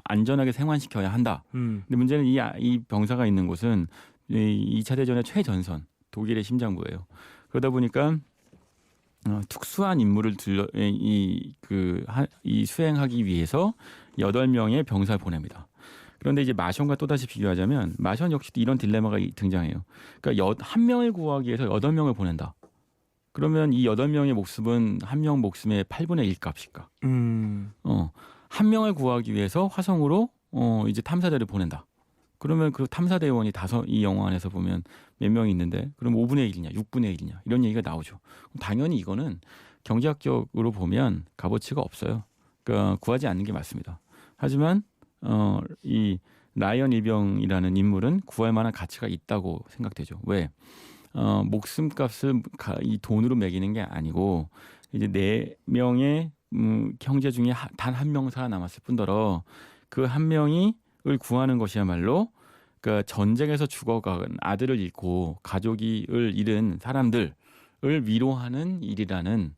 안전하게 생還시켜야 한다. 근데 문제는 이 병사가 있는 곳은 이 2차 대전의 최전선 독일의 심장부예요. 그러다 보니까 특수한 임무를 수행하기 위해서 8명의 병사를 보냅니다. 그런데 이제 마션과 또다시 비교하자면 마션 역시도 이런 딜레마가 등장해요. 그러니까 한 명을 구하기 위해서 8명을 보낸다. 그러면 이 8명의 목숨은 한 명 목숨의 8분의 1 값일까? 한 명을 구하기 위해서 화성으로 이제 탐사대를 보낸다. 그러면 그 탐사대원이 이 영화 안에서 보면 몇 명이 있는데 그럼 5분의 1이냐 6분의 1이냐 이런 얘기가 나오죠. 당연히 이거는 경제학적으로 보면 값어치가 없어요. 그러니까 구하지 않는 게 맞습니다. 하지만 이 라이언 일병이라는 인물은 구할 만한 가치가 있다고 생각되죠. 왜? 목숨값을 이 돈으로 매기는 게 아니고 이제 4명의 형제 중에 단 한 명 살아남았을 뿐더러 그 한 명이 을 구하는 것이야말로 그러니까 전쟁에서 죽어간 아들을 잃고 가족을 잃은 사람들을 위로하는 일이라는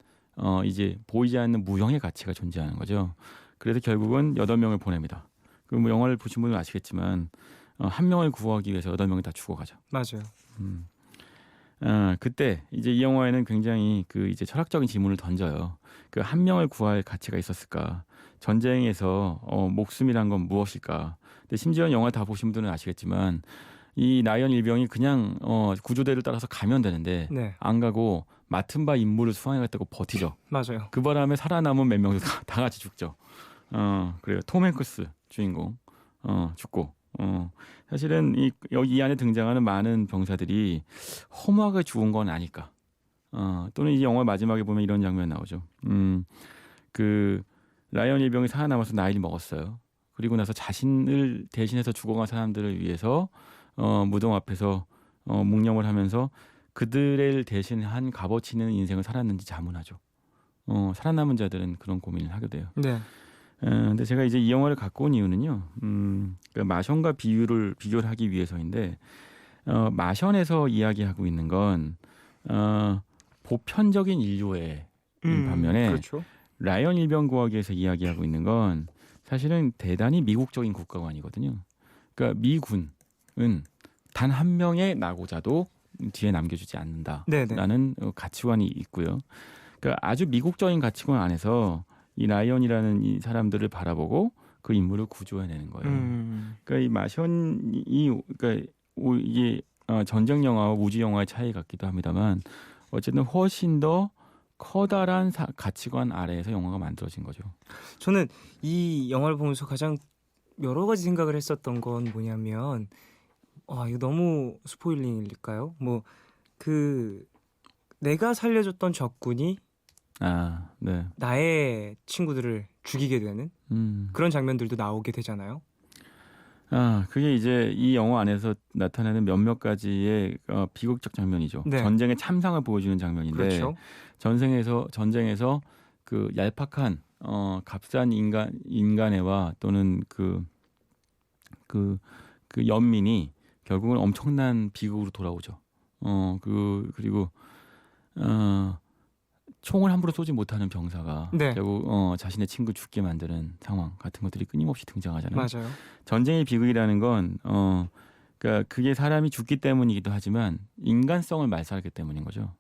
이제 보이지 않는 무형의 가치가 존재하는 거죠. 그래서 결국은 8명을 보냅니다. 그 뭐 영화를 보신 분은 아시겠지만 한 명을 구하기 위해서 8명이 다 죽어가죠. 맞아요. 그때 이제 이 영화에는 굉장히 그 이제 철학적인 질문을 던져요. 그 한 명을 구할 가치가 있었을까? 전쟁에서 목숨이란 건 무엇일까? 근데 심지어 영화 다 보신 분들은 아시겠지만 이 라이언 일병이 그냥 구조대를 따라서 가면 되는데 네. 안 가고 맡은 바 임무를 수행하겠다고 버티죠. 맞아요. 그 바람에 살아남은 몇 명도 다 같이 죽죠. 그래요. 톰 행크스 주인공 죽고 사실은 이 안에 등장하는 많은 병사들이 허무하게 죽은 건 아닐까. 또는 이 영화 마지막에 보면 이런 장면 나오죠. 그 라이언 일병이 살아남아서 나이를 먹었어요. 그리고 나서 자신을 대신해서 죽어간 사람들을 위해서 무덤 앞에서 묵념을 하면서 그들을 대신한 값어치 있는 인생을 살았는지 자문하죠. 살아남은 자들은 그런 고민을 하게 돼요. 네. 근데 제가 이제 이 영화를 갖고 온 이유는요. 그러니까 마션과 비교를 하기 위해서인데 마션에서 이야기하고 있는 건 보편적인 인류의 반면에 그렇죠. 라이언 일병 구하기에서 이야기하고 있는 건 사실은 대단히 미국적인 국가관이거든요. 그러니까 미군은 단 한 명의 낙오자도 뒤에 남겨주지 않는다라는 가치관이 있고요. 그러니까 아주 미국적인 가치관 안에서 이 라이언이라는 이 사람들을 바라보고 그 인물을 구조해내는 거예요. 그러니까 이 마션이 그러니까 이게 전쟁 영화와 우주 영화의 차이 같기도 합니다만 어쨌든 훨씬 더 커다란 가치관 아래에서 영화가 만들어진 거죠. 저는 이 영화를 보면서 가장 여러 가지 생각을 했었던 건 뭐냐면 이거 너무 스포일링일까요? 뭐 그 내가 살려줬던 적군이 아, 네. 나의 친구들을 죽이게 되는 그런 장면들도 나오게 되잖아요. 그게 이제 이 영화 안에서 나타나는 몇몇 가지의 비극적 장면이죠. 네. 전쟁의 참상을 보여주는 장면인데 그렇죠. 전쟁에서 그 얄팍한 값싼 인간애와 또는 그 연민이 결국은 엄청난 비극으로 돌아오죠. 그리고 총을 함부로 쏘지 못하는 병사가 네. 결국 자신의 친구 죽게 만드는 상황 같은 것들이 끊임없이 등장하잖아요. 맞아요. 전쟁의 비극이라는 건 그러니까 그게 사람이 죽기 때문이기도 하지만 인간성을 말살하기 때문인 거죠.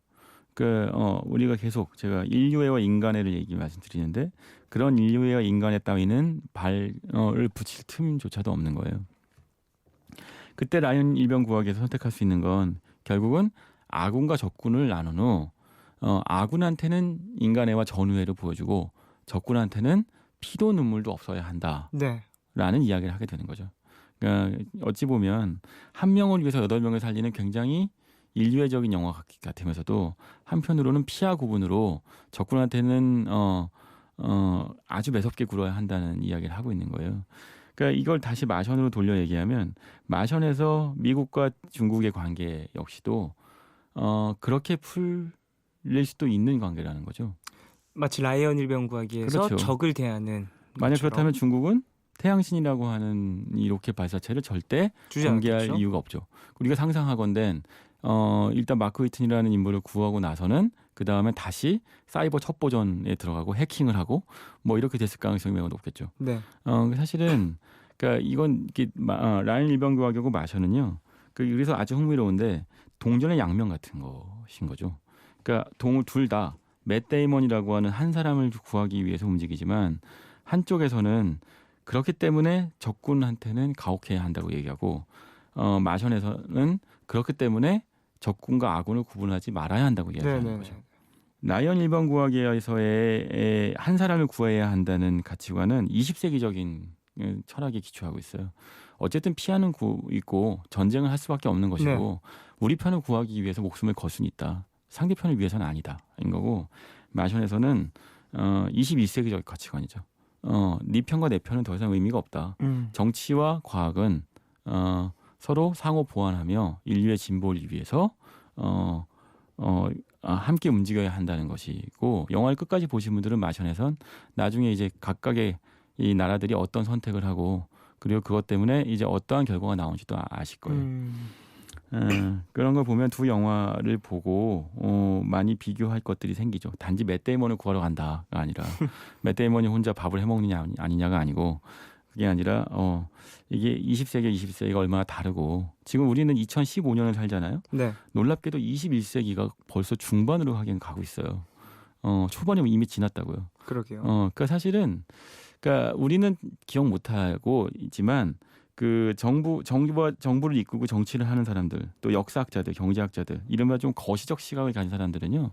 우리가 계속 제가 인류애와 인간애를 말씀드리는데 그런 인류애와 인간애 따위는 발을 붙일 틈조차도 없는 거예요. 그때 라이언 일병 구하기에서 선택할 수 있는 건 결국은 아군과 적군을 나눈 후 아군한테는 인간애와 전우애를 보여주고 적군한테는 피도 눈물도 없어야 한다라는 네. 이야기를 하게 되는 거죠. 그러니까 어찌 보면 한 명을 위해서 8명을 살리는 굉장히 인류애적인 영화 같으면서도 한편으로는 피하 구분으로 적군한테는 아주 매섭게 굴어야 한다는 이야기를 하고 있는 거예요. 그러니까 이걸 다시 마션으로 돌려 얘기하면 마션에서 미국과 중국의 관계 역시도 그렇게 풀릴 수도 있는 관계라는 거죠. 마치 라이언 일병 구하기에서 그렇죠. 적을 대하는 만약 것처럼 그렇다면 중국은 태양신이라고 하는 이 로켓 발사체를 절대 주지 공개할 않겠죠? 이유가 없죠. 우리가 상상하건대 일단 마크 휘튼이라는 인물을 구하고 나서는 그 다음에 다시 사이버 첩보전에 들어가고 해킹을 하고 뭐 이렇게 됐을 가능성이 매우 높겠죠. 네. 사실은 그러니까 이건 라이언 일병 구하기하고 마션은요. 그래서 아주 흥미로운데 동전의 양면 같은 것인 거죠. 그러니까 둘 다 맷 데이먼이라고 하는 한 사람을 구하기 위해서 움직이지만 한쪽에서는 그렇기 때문에 적군한테는 가혹해야 한다고 얘기하고 마션에서는 그렇기 때문에 적군과 아군을 구분하지 말아야 한다고 이야기하는 네네. 거죠. 라이언 일병 구하기에서의 한 사람을 구해야 한다는 가치관은 20세기적인 철학에 기초하고 있어요. 어쨌든 피하는 있고 전쟁을 할 수밖에 없는 것이고 우리 편을 구하기 위해서 목숨을 걸 수는 있다. 상대편을 위해서는 아니다. 인 거고 마션에서는 21세기적 가치관이죠. 네 편과 내 편은 더 이상 의미가 없다. 정치와 과학은 서로 상호 보완하며 인류의 진보를 위해서 함께 움직여야 한다는 것이고 영화를 끝까지 보신 분들은 마션에선 나중에 이제 각각의 이 나라들이 어떤 선택을 하고 그리고 그것 때문에 이제 어떠한 결과가 나온지도 아실 거예요. 그런 걸 보면 두 영화를 보고 많이 비교할 것들이 생기죠. 단지 맷 데이먼을 구하러 간다가 아니라 맷 데이먼이 혼자 밥을 해먹느냐 아니냐가 아니고 그게 아니라 이게 20세기 21세기가 얼마나 다르고 지금 우리는 2015년을 살잖아요. 네. 놀랍게도 21세기가 벌써 중반으로 하긴 가고 있어요. 초반이면 이미 지났다고요. 그러게요. 그러니까 사실은 그러니까 우리는 기억 못하고 있지만 그 정부를 이끌고 정치를 하는 사람들, 또 역사학자들, 경제학자들, 이른바 좀 거시적 시각을 가진 사람들은요,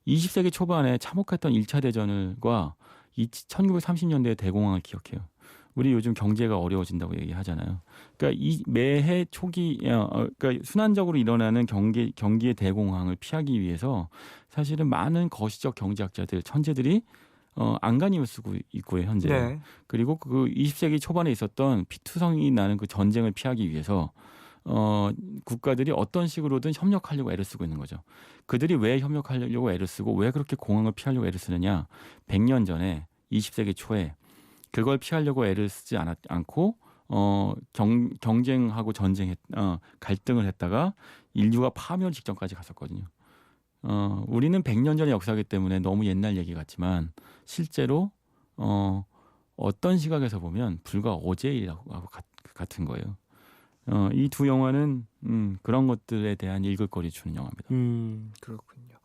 20세기 초반에 참혹했던 1차 대전과 1930년대의 대공황을 기억해요. 우리 요즘 경제가 어려워진다고 얘기하잖아요. 그러니까 이 매해 초기, 그러니까 순환적으로 일어나는 경기의 대공황을 피하기 위해서 사실은 많은 거시적 경제학자들, 천재들이 안간힘을 쓰고 있고요, 현재. 네. 그리고 그 20세기 초반에 있었던 피투성이 나는 그 전쟁을 피하기 위해서 국가들이 어떤 식으로든 협력하려고 애를 쓰고 있는 거죠. 그들이 왜 협력하려고 애를 쓰고 왜 그렇게 공황을 피하려고 애를 쓰느냐? 100년 전에 20세기 초에 그걸 피하려고 애를 쓰지 않고 경쟁하고 갈등을 했다가 인류가 파멸 직전까지 갔었거든요. 우리는 100년 전의 역사이기 때문에 너무 옛날 얘기 같지만 실제로 어떤 시각에서 보면 불과 어제의 일하고 같은 거예요. 이 두 영화는 그런 것들에 대한 읽을거리 주는 영화입니다. 그렇군요.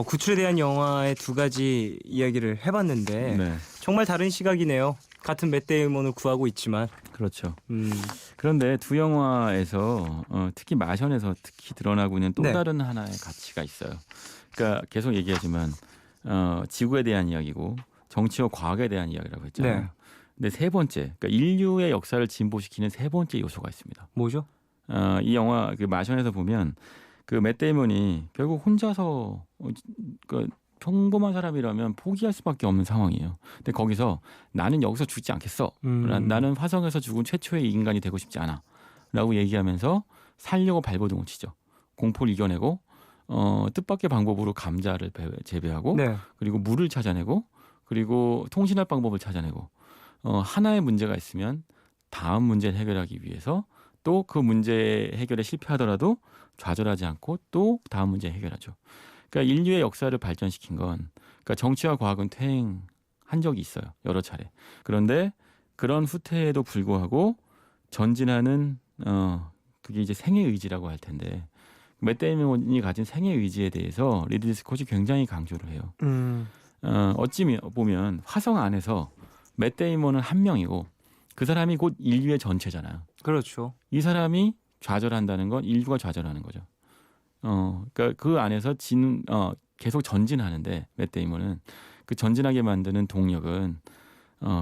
구출에 대한 영화의 두 가지 이야기를 해봤는데 네. 정말 다른 시각이네요. 같은 맷 데이먼을 구하고 있지만 그렇죠. 음, 그런데 두 영화에서 특히 마션에서 특히 드러나고 있는 또 네. 다른 하나의 가치가 있어요. 그러니까 계속 얘기하지만 지구에 대한 이야기고 정치와 과학에 대한 이야기라고 했잖아요. 네. 근데 세 번째, 그러니까 인류의 역사를 진보시키는 세 번째 요소가 있습니다. 뭐죠? 이 영화 그 마션에서 보면 그 맷 데이먼이 결국 혼자서 그 평범한 사람이라면 포기할 수밖에 없는 상황이에요. 근데 거기서 나는 여기서 죽지 않겠어. 나는 화성에서 죽은 최초의 인간이 되고 싶지 않아. 라고 얘기하면서 살려고 발버둥을 치죠. 공포를 이겨내고 뜻밖의 방법으로 감자를 재배하고 네. 그리고 물을 찾아내고 그리고 통신할 방법을 찾아내고 하나의 문제가 있으면 다음 문제를 해결하기 위해서 또 그 문제 해결에 실패하더라도 좌절하지 않고 또 다음 문제 해결하죠. 그러니까 인류의 역사를 발전시킨 건 그러니까 정치와 과학은 퇴행한 적이 있어요. 여러 차례. 그런데 그런 후퇴에도 불구하고 전진하는 그게 이제 생애 의지라고 할 텐데 맷 데이먼이 가진 생애 의지에 대해서 리들리 스콧이 굉장히 강조를 해요. 어찌 보면 화성 안에서 맷 데이먼은 한 명이고 그 사람이 곧 인류의 전체잖아요. 그렇죠. 이 사람이 좌절한다는 건 인류가 좌절하는 거죠. 그러니까 그 안에서 계속 전진하는데 맷 데이먼은 그 전진하게 만드는 동력은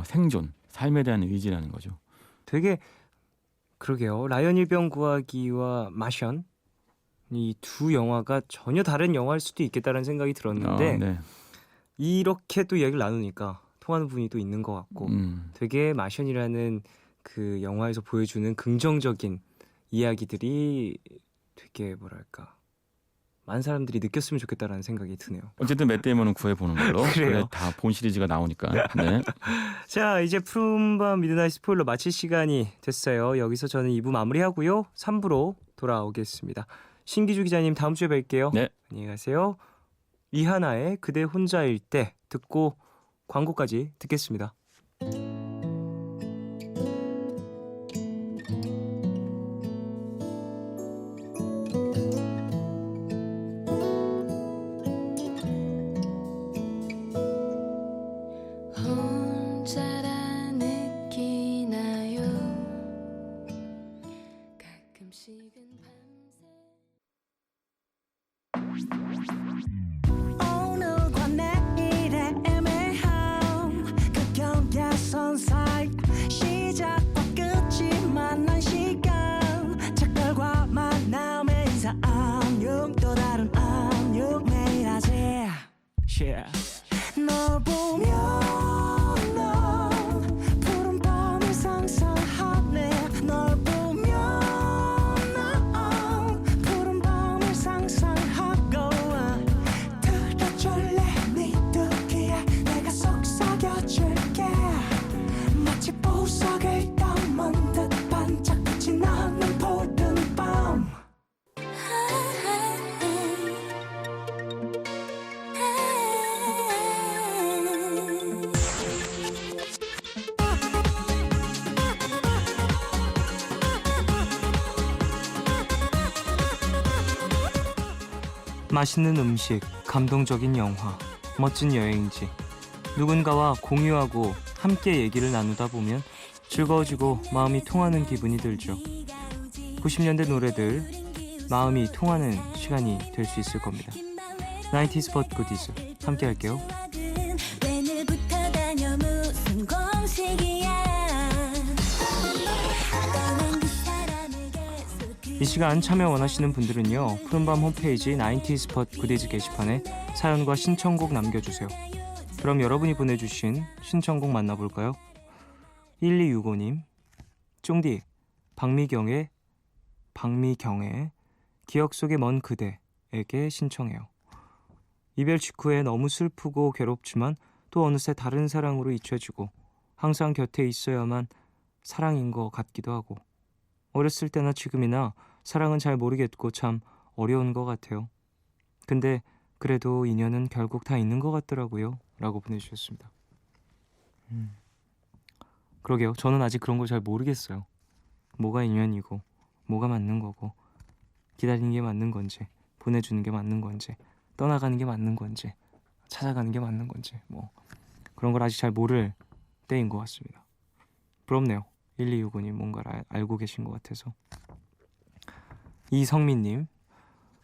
생존, 삶에 대한 의지라는 거죠. 되게 그러게요. 라이언 일병 구하기와 마션 이 두 영화가 전혀 다른 영화일 수도 있겠다는 생각이 들었는데 네. 이렇게 또 이야기를 나누니까 통하는 부분이 또 있는 것 같고 되게 마션이라는 그 영화에서 보여주는 긍정적인 이야기들이 되게 뭐랄까 많은 사람들이 느꼈으면 좋겠다라는 생각이 드네요. 어쨌든 맷 데이먼은 구해보는 걸로. 그래요. 그래 다 본 시리즈가 나오니까. 네. 자, 이제 푸른밤 미드나잇 스포일러 마칠 시간이 됐어요. 여기서 저는 2부 마무리하고요. 3부로 돌아오겠습니다. 신기주 기자님 다음 주에 뵐게요. 네. 안녕히 가세요. 이하나의 그대 혼자일 때 듣고 광고까지 듣겠습니다. 혼자라 느끼나요? 가끔씩은 오늘과 내일의 애매함 그 경계선 사이 시작과 끝이 만난 시간 작별과 만남의 인사 안녕 또 다른 안녕 매일 하지 널 보면 넌 푸른 밤을 상상하네 널 보면 넌 푸른 밤을 상상하고 들어줄래 네 듣기에 내가 속삭여줄게 마치 보석을 담은 듯 반짝빛이 나는 푸른 밤 맛있는 음식, 감동적인 영화, 멋진 여행지. 누군가와 공유하고 함께 얘기를 나누다 보면 즐거워지고 마음이 통하는 기분이 들죠. 90년대 노래들, 마음이 통하는 시간이 될 수 있을 겁니다. 90s but goodies 함께 할게요. 내일부터 다녀 무슨 공식이야 떠난 그 사람을 계속 이 시간 참여 원하시는 분들은요. 푸른밤 홈페이지 90s but goodies 게시판에 사연과 신청곡 남겨주세요. 그럼 여러분이 보내주신 신청곡 만나볼까요? 1265님 쫑디 박미경의 기억 속의 먼 그대에게 신청해요. 이별 직후에 너무 슬프고 괴롭지만 또 어느새 다른 사랑으로 잊혀지고 항상 곁에 있어야만 사랑인 것 같기도 하고 어렸을 때나 지금이나 사랑은 잘 모르겠고 참 어려운 것 같아요. 근데 그래도 인연은 결국 다 있는 것 같더라고요. 라고 보내주셨습니다. 그러게요. 저는 아직 그런 걸 잘 모르겠어요. 뭐가 인연이고 뭐가 맞는 거고 기다리는 게 맞는 건지 보내주는 게 맞는 건지 떠나가는 게 맞는 건지 찾아가는 게 맞는 건지 뭐 그런 걸 아직 잘 모를 때인 것 같습니다. 부럽네요. 1265님 뭔가를 알고 계신 것 같아서. 이성민님,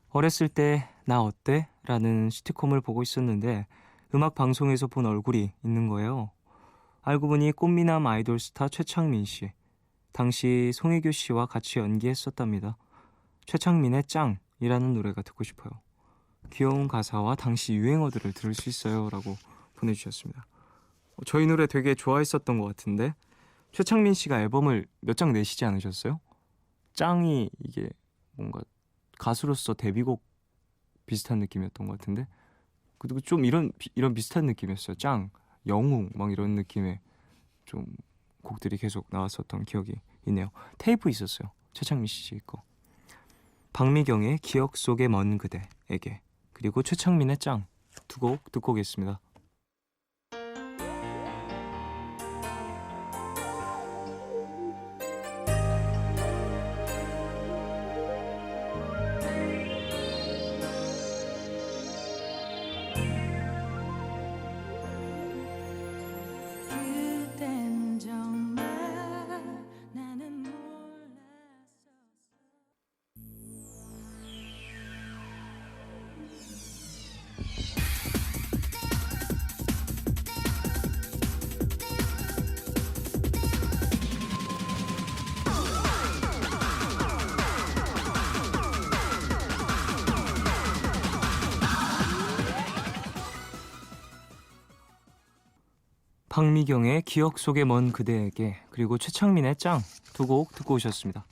어렸을 때 나 어때? 라는 시트콤을 보고 있었는데 음악 방송에서 본 얼굴이 있는 거예요. 알고 보니 꽃미남 아이돌 스타 최창민 씨. 당시 송혜교 씨와 같이 연기했었답니다. 최창민의 짱이라는 노래가 듣고 싶어요. 귀여운 가사와 당시 유행어들을 들을 수 있어요 라고 보내주셨습니다. 저희 노래 되게 좋아했었던 것 같은데 최창민 씨가 앨범을 몇 장 내시지 않으셨어요? 짱이 이게 뭔가 가수로서 데뷔곡 비슷한 느낌이었던 것 같은데 그리고 좀 이런 비슷한 느낌이었어요. 짱, 영웅 막 이런 느낌의 좀 곡들이 계속 나왔었던 기억이 있네요. 테이프 있었어요. 최창민 씨 거. 박미경의 기억 속의 먼 그대에게 그리고 최창민의 짱 두 곡 듣고 오겠습니다. 그댄 정말 나는 몰랐어. 박미경의 기억 속의 먼 그대에게 그리고 최창민의 짱 두 곡 듣고 오셨습니다.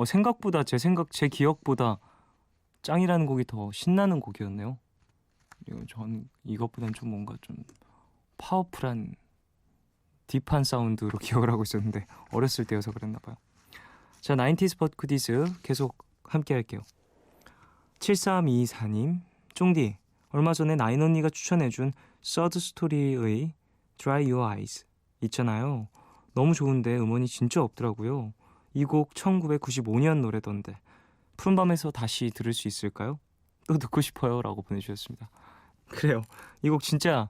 생각보다 제 기억보다 짱이라는 곡이 더 신나는 곡이었네요. 그리고 전 이것보단 좀 뭔가 좀 파워풀한 딥한 사운드로 기억을 하고 있었는데 어렸을 때여서 그랬나 봐요. 자, 90s but goodies 계속 함께 할게요. 7324님, 쫑디 얼마 전에 나인 언니가 추천해준 서드 스토리의 Dry Your Eyes 있잖아요. 너무 좋은데 음원이 진짜 없더라고요. 이 곡 1995년 노래던데 푸른밤에서 다시 들을 수 있을까요? 또 듣고 싶어요 라고 보내주셨습니다. 그래요. 이 곡 진짜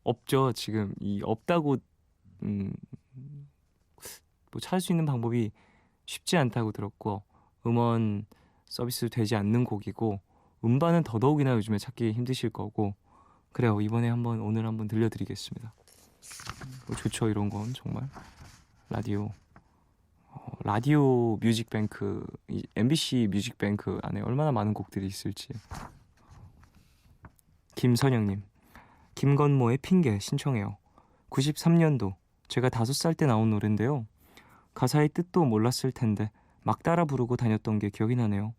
없죠. 지금 이 없다고 뭐 찾을 수 있는 방법이 쉽지 않다고 들었고 음원 서비스 되지 않는 곡이고 음반은 더더욱이나 요즘에 찾기 힘드실 거고 그래요. 오늘 한번 들려드리겠습니다. 좋죠. 이런 건 정말 라디오 뮤직뱅크 MBC 뮤직뱅크 안에 얼마나 많은 곡들이 있을지. 김선영님, 김건모의 핑계 신청해요. 93년도 제가 5살 때 나온 노래인데요. 가사의 뜻도 몰랐을 텐데 막 따라 부르고 다녔던 게 기억이 나네요.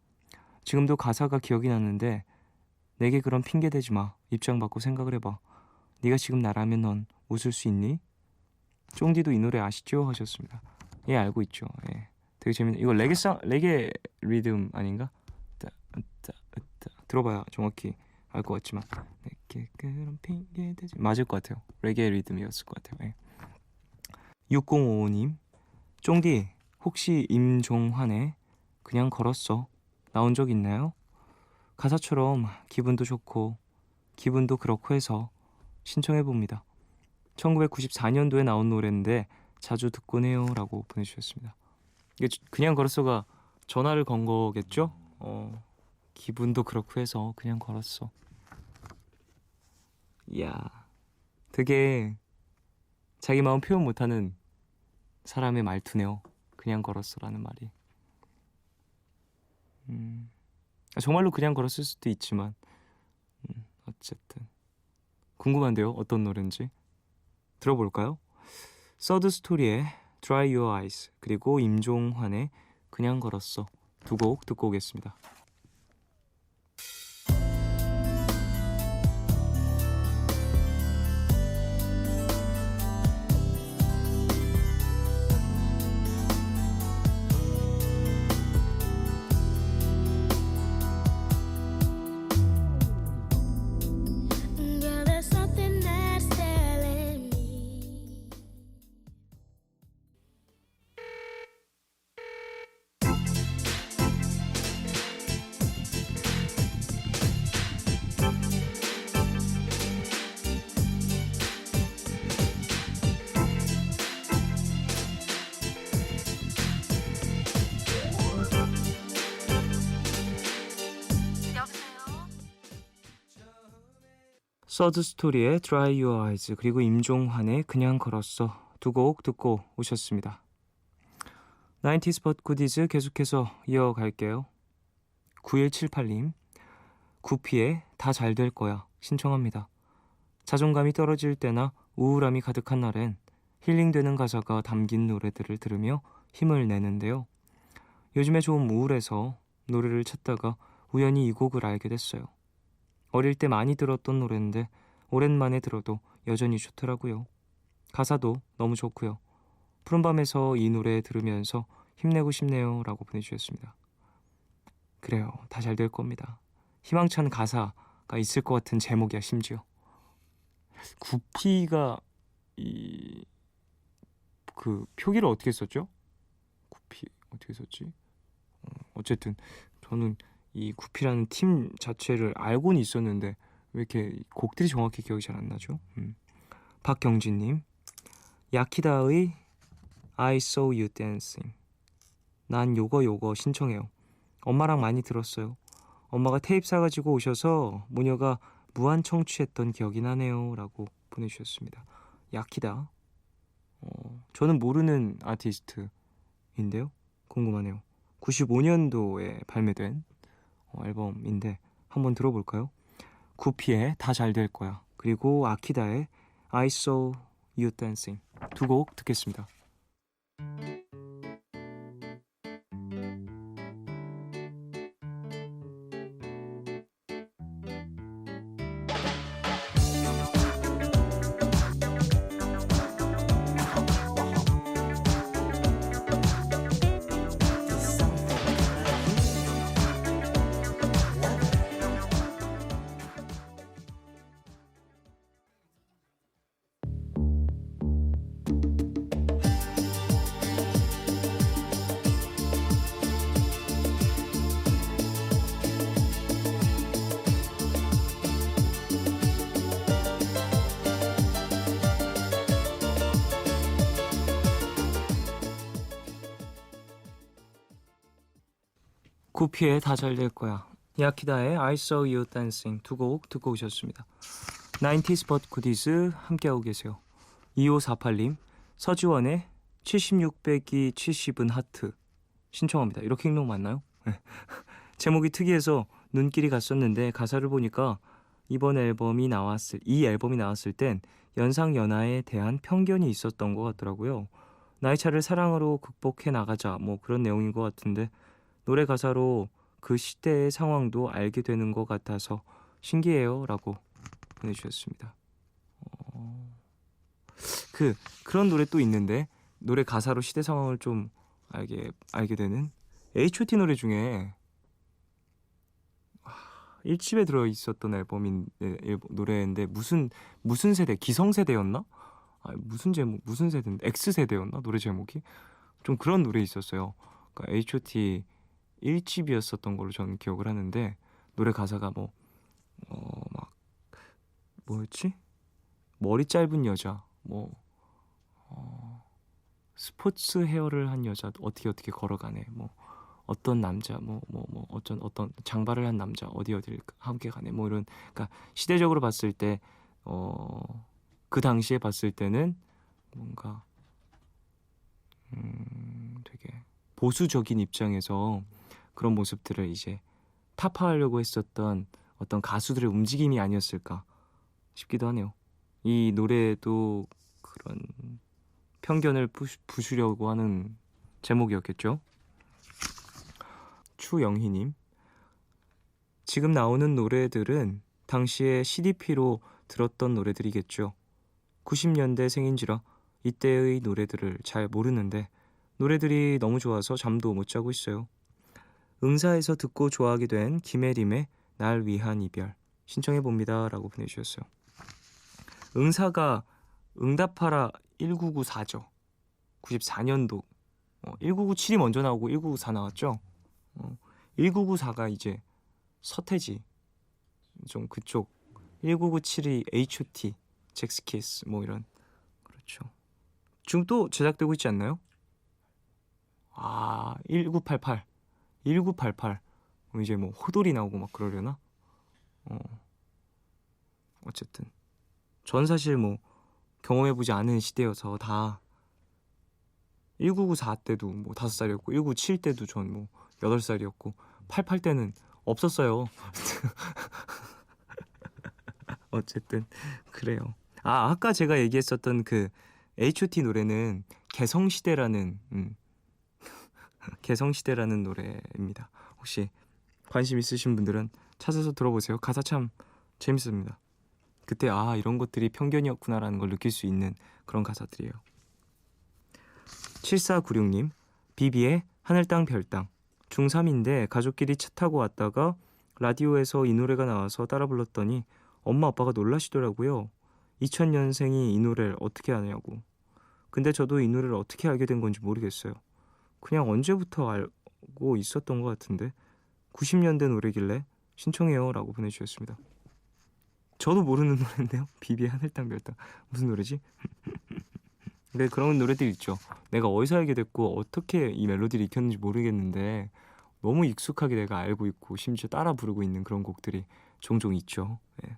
지금도 가사가 기억이 나는데 내게 그런 핑계 대지 마. 입장 바꿔 생각을 해봐. 네가 지금 나라면 넌 웃을 수 있니? 쫑디도 이 노래 아시죠? 하셨습니다. 예, 알고 있죠. 예, 되게 재밌는. 이거 레게 리듬 아닌가? 들어봐야 정확히 알 것 같지만 내게 그런 핑계 대지 맞을 것 같아요. 레게 리듬이었을 것 같아요. 예. 6055님, 쫑디 혹시 임종환의 그냥 걸었어 나온 적 있나요? 가사처럼 기분도 좋고 기분도 그렇고 해서 신청해봅니다. 1994년도에 나온 노래인데 자주 듣곤 해요 라고 보내주셨습니다. 이게 그냥 걸었어가 전화를 건 거겠죠? 기분도 그렇고 해서 그냥 걸었어. 이야, 되게 자기 마음 표현 못하는 사람의 말투네요. 그냥 걸었어라는 말이. 정말로 그냥 걸었을 수도 있지만 어쨌든 궁금한데요. 어떤 노래인지 들어볼까요? 서드 스토리의 Dry Your Eyes 그리고 임종환의 그냥 걸었어 두 곡 듣고 오겠습니다. Girl, there's something that's telling me. 서드 스토리의 Dry Your Eyes 그리고 임종환의 그냥 걸었어 두 곡 듣고 오셨습니다. 90s but goodies 계속해서 이어갈게요. 9178님 구피의 다 잘 될 거야 신청합니다. 자존감이 떨어질 때나 우울함이 가득한 날엔 힐링되는 가사가 담긴 노래들을 들으며 힘을 내는데요. 요즘에 좀 우울해서 노래를 찾다가 우연히 이 곡을 알게 됐어요. 어릴 때 많이 들었던 노래인데 오랜만에 들어도 여전히 좋더라고요. 가사도 너무 좋고요. 푸른밤에서 이 노래 들으면서 힘내고 싶네요 라고 보내주셨습니다. 그래요. 다 잘 될 겁니다. 희망찬 가사가 있을 것 같은 제목이야 심지어. 구피가 그 표기를 어떻게 썼죠? 구피 어떻게 썼지? 어쨌든 저는 이 구피라는 팀 자체를 알고는 있었는데 왜 이렇게 곡들이 정확히 기억이 잘 안 나죠? 박경진님 야키다의 I saw you dancing 난 요거 신청해요. 엄마랑 많이 들었어요. 엄마가 테이프 사가지고 오셔서 모녀가 무한 청취했던 기억이 나네요 라고 보내주셨습니다. 야키다 저는 모르는 아티스트인데요. 궁금하네요. 95년도에 발매된 앨범인데 한번 들어볼까요? 구피의 다 잘 될 거야 그리고 아키다의 I saw you dancing 두 곡 듣겠습니다. 구피의 다 잘 될 거야 야키다의 I saw you dancing 두 곡 듣고 오셨습니다. 90s but goodies 함께하고 계세요. 2548님 서지원의 76 빼기 70은 하트 신청합니다. 이렇게 읽는 거 맞나요? 제목이 특이해서 눈길이 갔었는데 가사를 보니까 이 앨범이 나왔을 땐 연상연하에 대한 편견이 있었던 것 같더라고요. 나이 차를 사랑으로 극복해 나가자 뭐 그런 내용인 것 같은데 노래 가사로 그 시대의 상황도 알게 되는 것 같아서 신기해요 라고 보내주셨습니다. 그런 노래 또 있는데 노래 가사로 시대 상황을 좀 알게 되는 H.O.T 노래 중에 1집에 들어있었던 노래인데 무슨 세대 기성세대였나? 무슨 세대인데 X세대였나? 노래 제목이 좀 그런 노래 있었어요. 그러니까 H.O.T 1집이었었던 걸로 저는 기억을 하는데 노래 가사가 뭐였지? 머리 짧은 여자 스포츠 헤어를 한 여자 어떻게 걸어가네 어떤 남자 어떤 장발을 한 남자 어디를 함께 가네 이런 그러니까 시대적으로 봤을 때 그 당시에 봤을 때는 뭔가 되게 보수적인 입장에서 그런 모습들을 이제 타파하려고 했었던 어떤 가수들의 움직임이 아니었을까 싶기도 하네요. 이 노래도 그런 편견을 부수려고 하는 제목이었겠죠. 추영희님 지금 나오는 노래들은 당시에 CDP로 들었던 노래들이겠죠. 90년대 생인지라 이때의 노래들을 잘 모르는데 노래들이 너무 좋아서 잠도 못 자고 있어요. 응사에서 듣고 좋아하게 된 김혜림의 날 위한 이별 신청해봅니다 라고 보내주셨어요. 응사가 응답하라 1994죠. 94년도 1997이 먼저 나오고 1994 나왔죠. 1994가 이제 서태지 좀 그쪽 1997이 H.O.T 잭스키스 이런 그렇죠. 지금 또 제작되고 있지 않나요? 1988 이제 호돌이 나오고 막 그러려나? 어쨌든 전 사실 뭐 경험해보지 않은 시대여서 다 1994 때도 뭐 5살이었고 1997 때도 전 뭐 8살이었고 88 때는 없었어요. 어쨌든 그래요. 아까 제가 얘기했었던 그 H.O.T 노래는 개성시대라는 개성시대라는 노래입니다. 혹시 관심 있으신 분들은 찾아서 들어보세요. 가사 참 재밌습니다. 그때 이런 것들이 편견이었구나라는 걸 느낄 수 있는 그런 가사들이에요. 7496님, 비비의 하늘 땅 별 땅. 중3인데 가족끼리 차 타고 왔다가 라디오에서 이 노래가 나와서 따라 불렀더니 엄마 아빠가 놀라시더라고요. 2000년생이 이 노래를 어떻게 아냐고. 근데 저도 이 노래를 어떻게 알게 된 건지 모르겠어요. 그냥 언제부터 알고 있었던 것 같은데 90년대 노래길래 신청해요 라고 보내주셨습니다. 저도 모르는 노래인데요. 비비의 하늘 땅 별 땅. 무슨 노래지? 근데 그런 노래들 있죠. 내가 어디서 알게 됐고 어떻게 이 멜로디를 익혔는지 모르겠는데 너무 익숙하게 내가 알고 있고 심지어 따라 부르고 있는 그런 곡들이 종종 있죠. 네.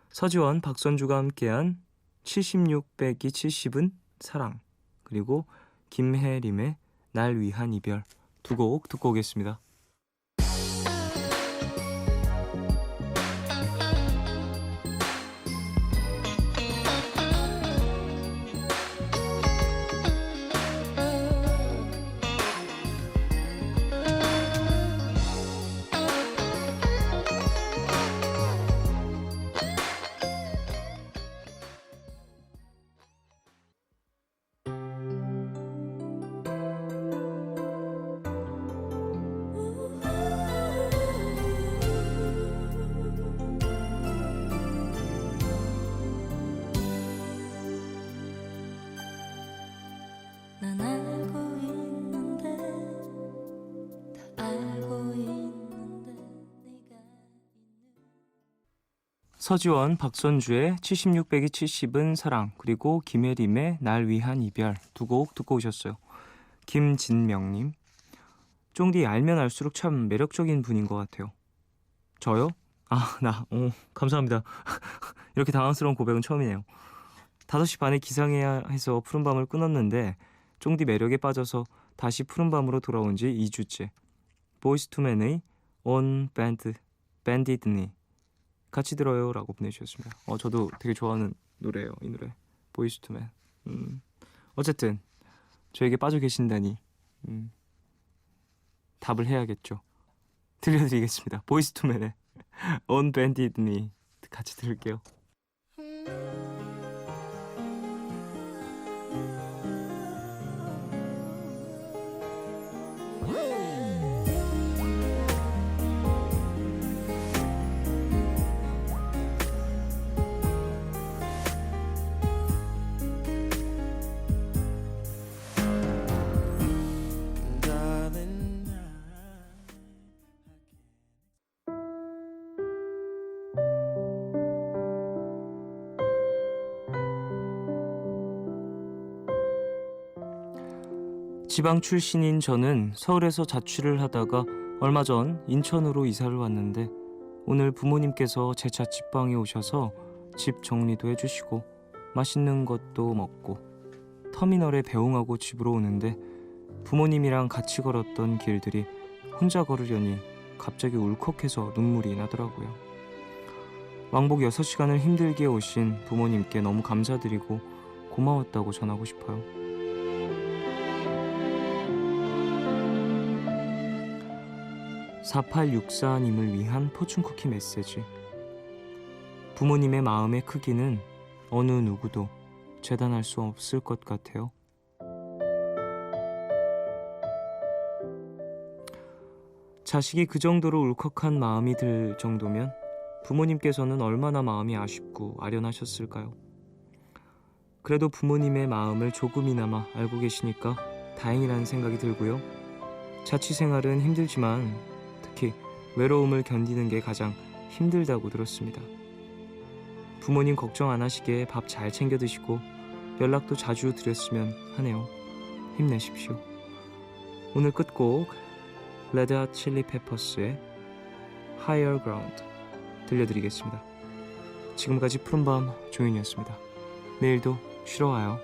서지원, 박선주가 함께한 76 빼기 70은 사랑, 그리고 김혜림의 날 위한 이별 두 곡 듣고 오겠습니다. 난 알고 있는데 다 알고 있는데 네가 서지원, 박선주의 76 빼기 70은 사랑, 그리고 김혜림의 날 위한 이별 두 곡 듣고 오셨어요. 김진명님, 쫑디 알면 알수록 참 매력적인 분인 것 같아요. 저요? 감사합니다. 이렇게 당황스러운 고백은 처음이네요. 5시 반에 기상해야 해서 푸른밤을 끊었는데 쫑디 매력에 빠져서 다시 푸른밤으로 돌아온 지 2주째. 보이스 투맨의 On Bended Knee 같이 들어요 라고 보내주셨습니다. 저도 되게 좋아하는 노래예요, 이 노래. 보이스 투맨. 어쨌든 저에게 빠져 계신다니 답을 해야겠죠. 들려드리겠습니다. 보이스 투맨의 On Bended Knee 같이 들을게요. Darling, 지방 출신인 저는 서울에서 자취를 하다가 얼마 전 인천으로 이사를 왔는데 오늘 부모님께서 제 자취방에 오셔서 집 정리도 해주시고 맛있는 것도 먹고 터미널에 배웅하고 집으로 오는데 부모님이랑 같이 걸었던 길들이 혼자 걸으려니 갑자기 울컥해서 눈물이 나더라고요. 왕복 6시간을 힘들게 오신 부모님께 너무 감사드리고 고마웠다고 전하고 싶어요. (4864님을) 위한 포춘쿠키 메시지. 부모님의 마음의 크기는 어느 누구도 재단할 수 없을 것 같아요. 자식이 그 정도로 울컥한 마음이 들 정도면 부모님께서는 얼마나 마음이 아쉽고 아련하셨을까요? 그래도 부모님의 마음을 조금이나마 알고 계시니까 다행이라는 생각이 들고요. 자취생활은 힘들지만 특히 외로움을 견디는 게 가장 힘들다고 들었습니다. 부모님 걱정 안 하시게 밥 잘 챙겨 드시고 연락도 자주 드렸으면 하네요. 힘내십시오. 오늘 끝곡 레드 핫 칠리 페퍼스의 Higher Ground 들려드리겠습니다. 지금까지 푸른밤 조윤이었습니다. 내일도 쉬러 와요.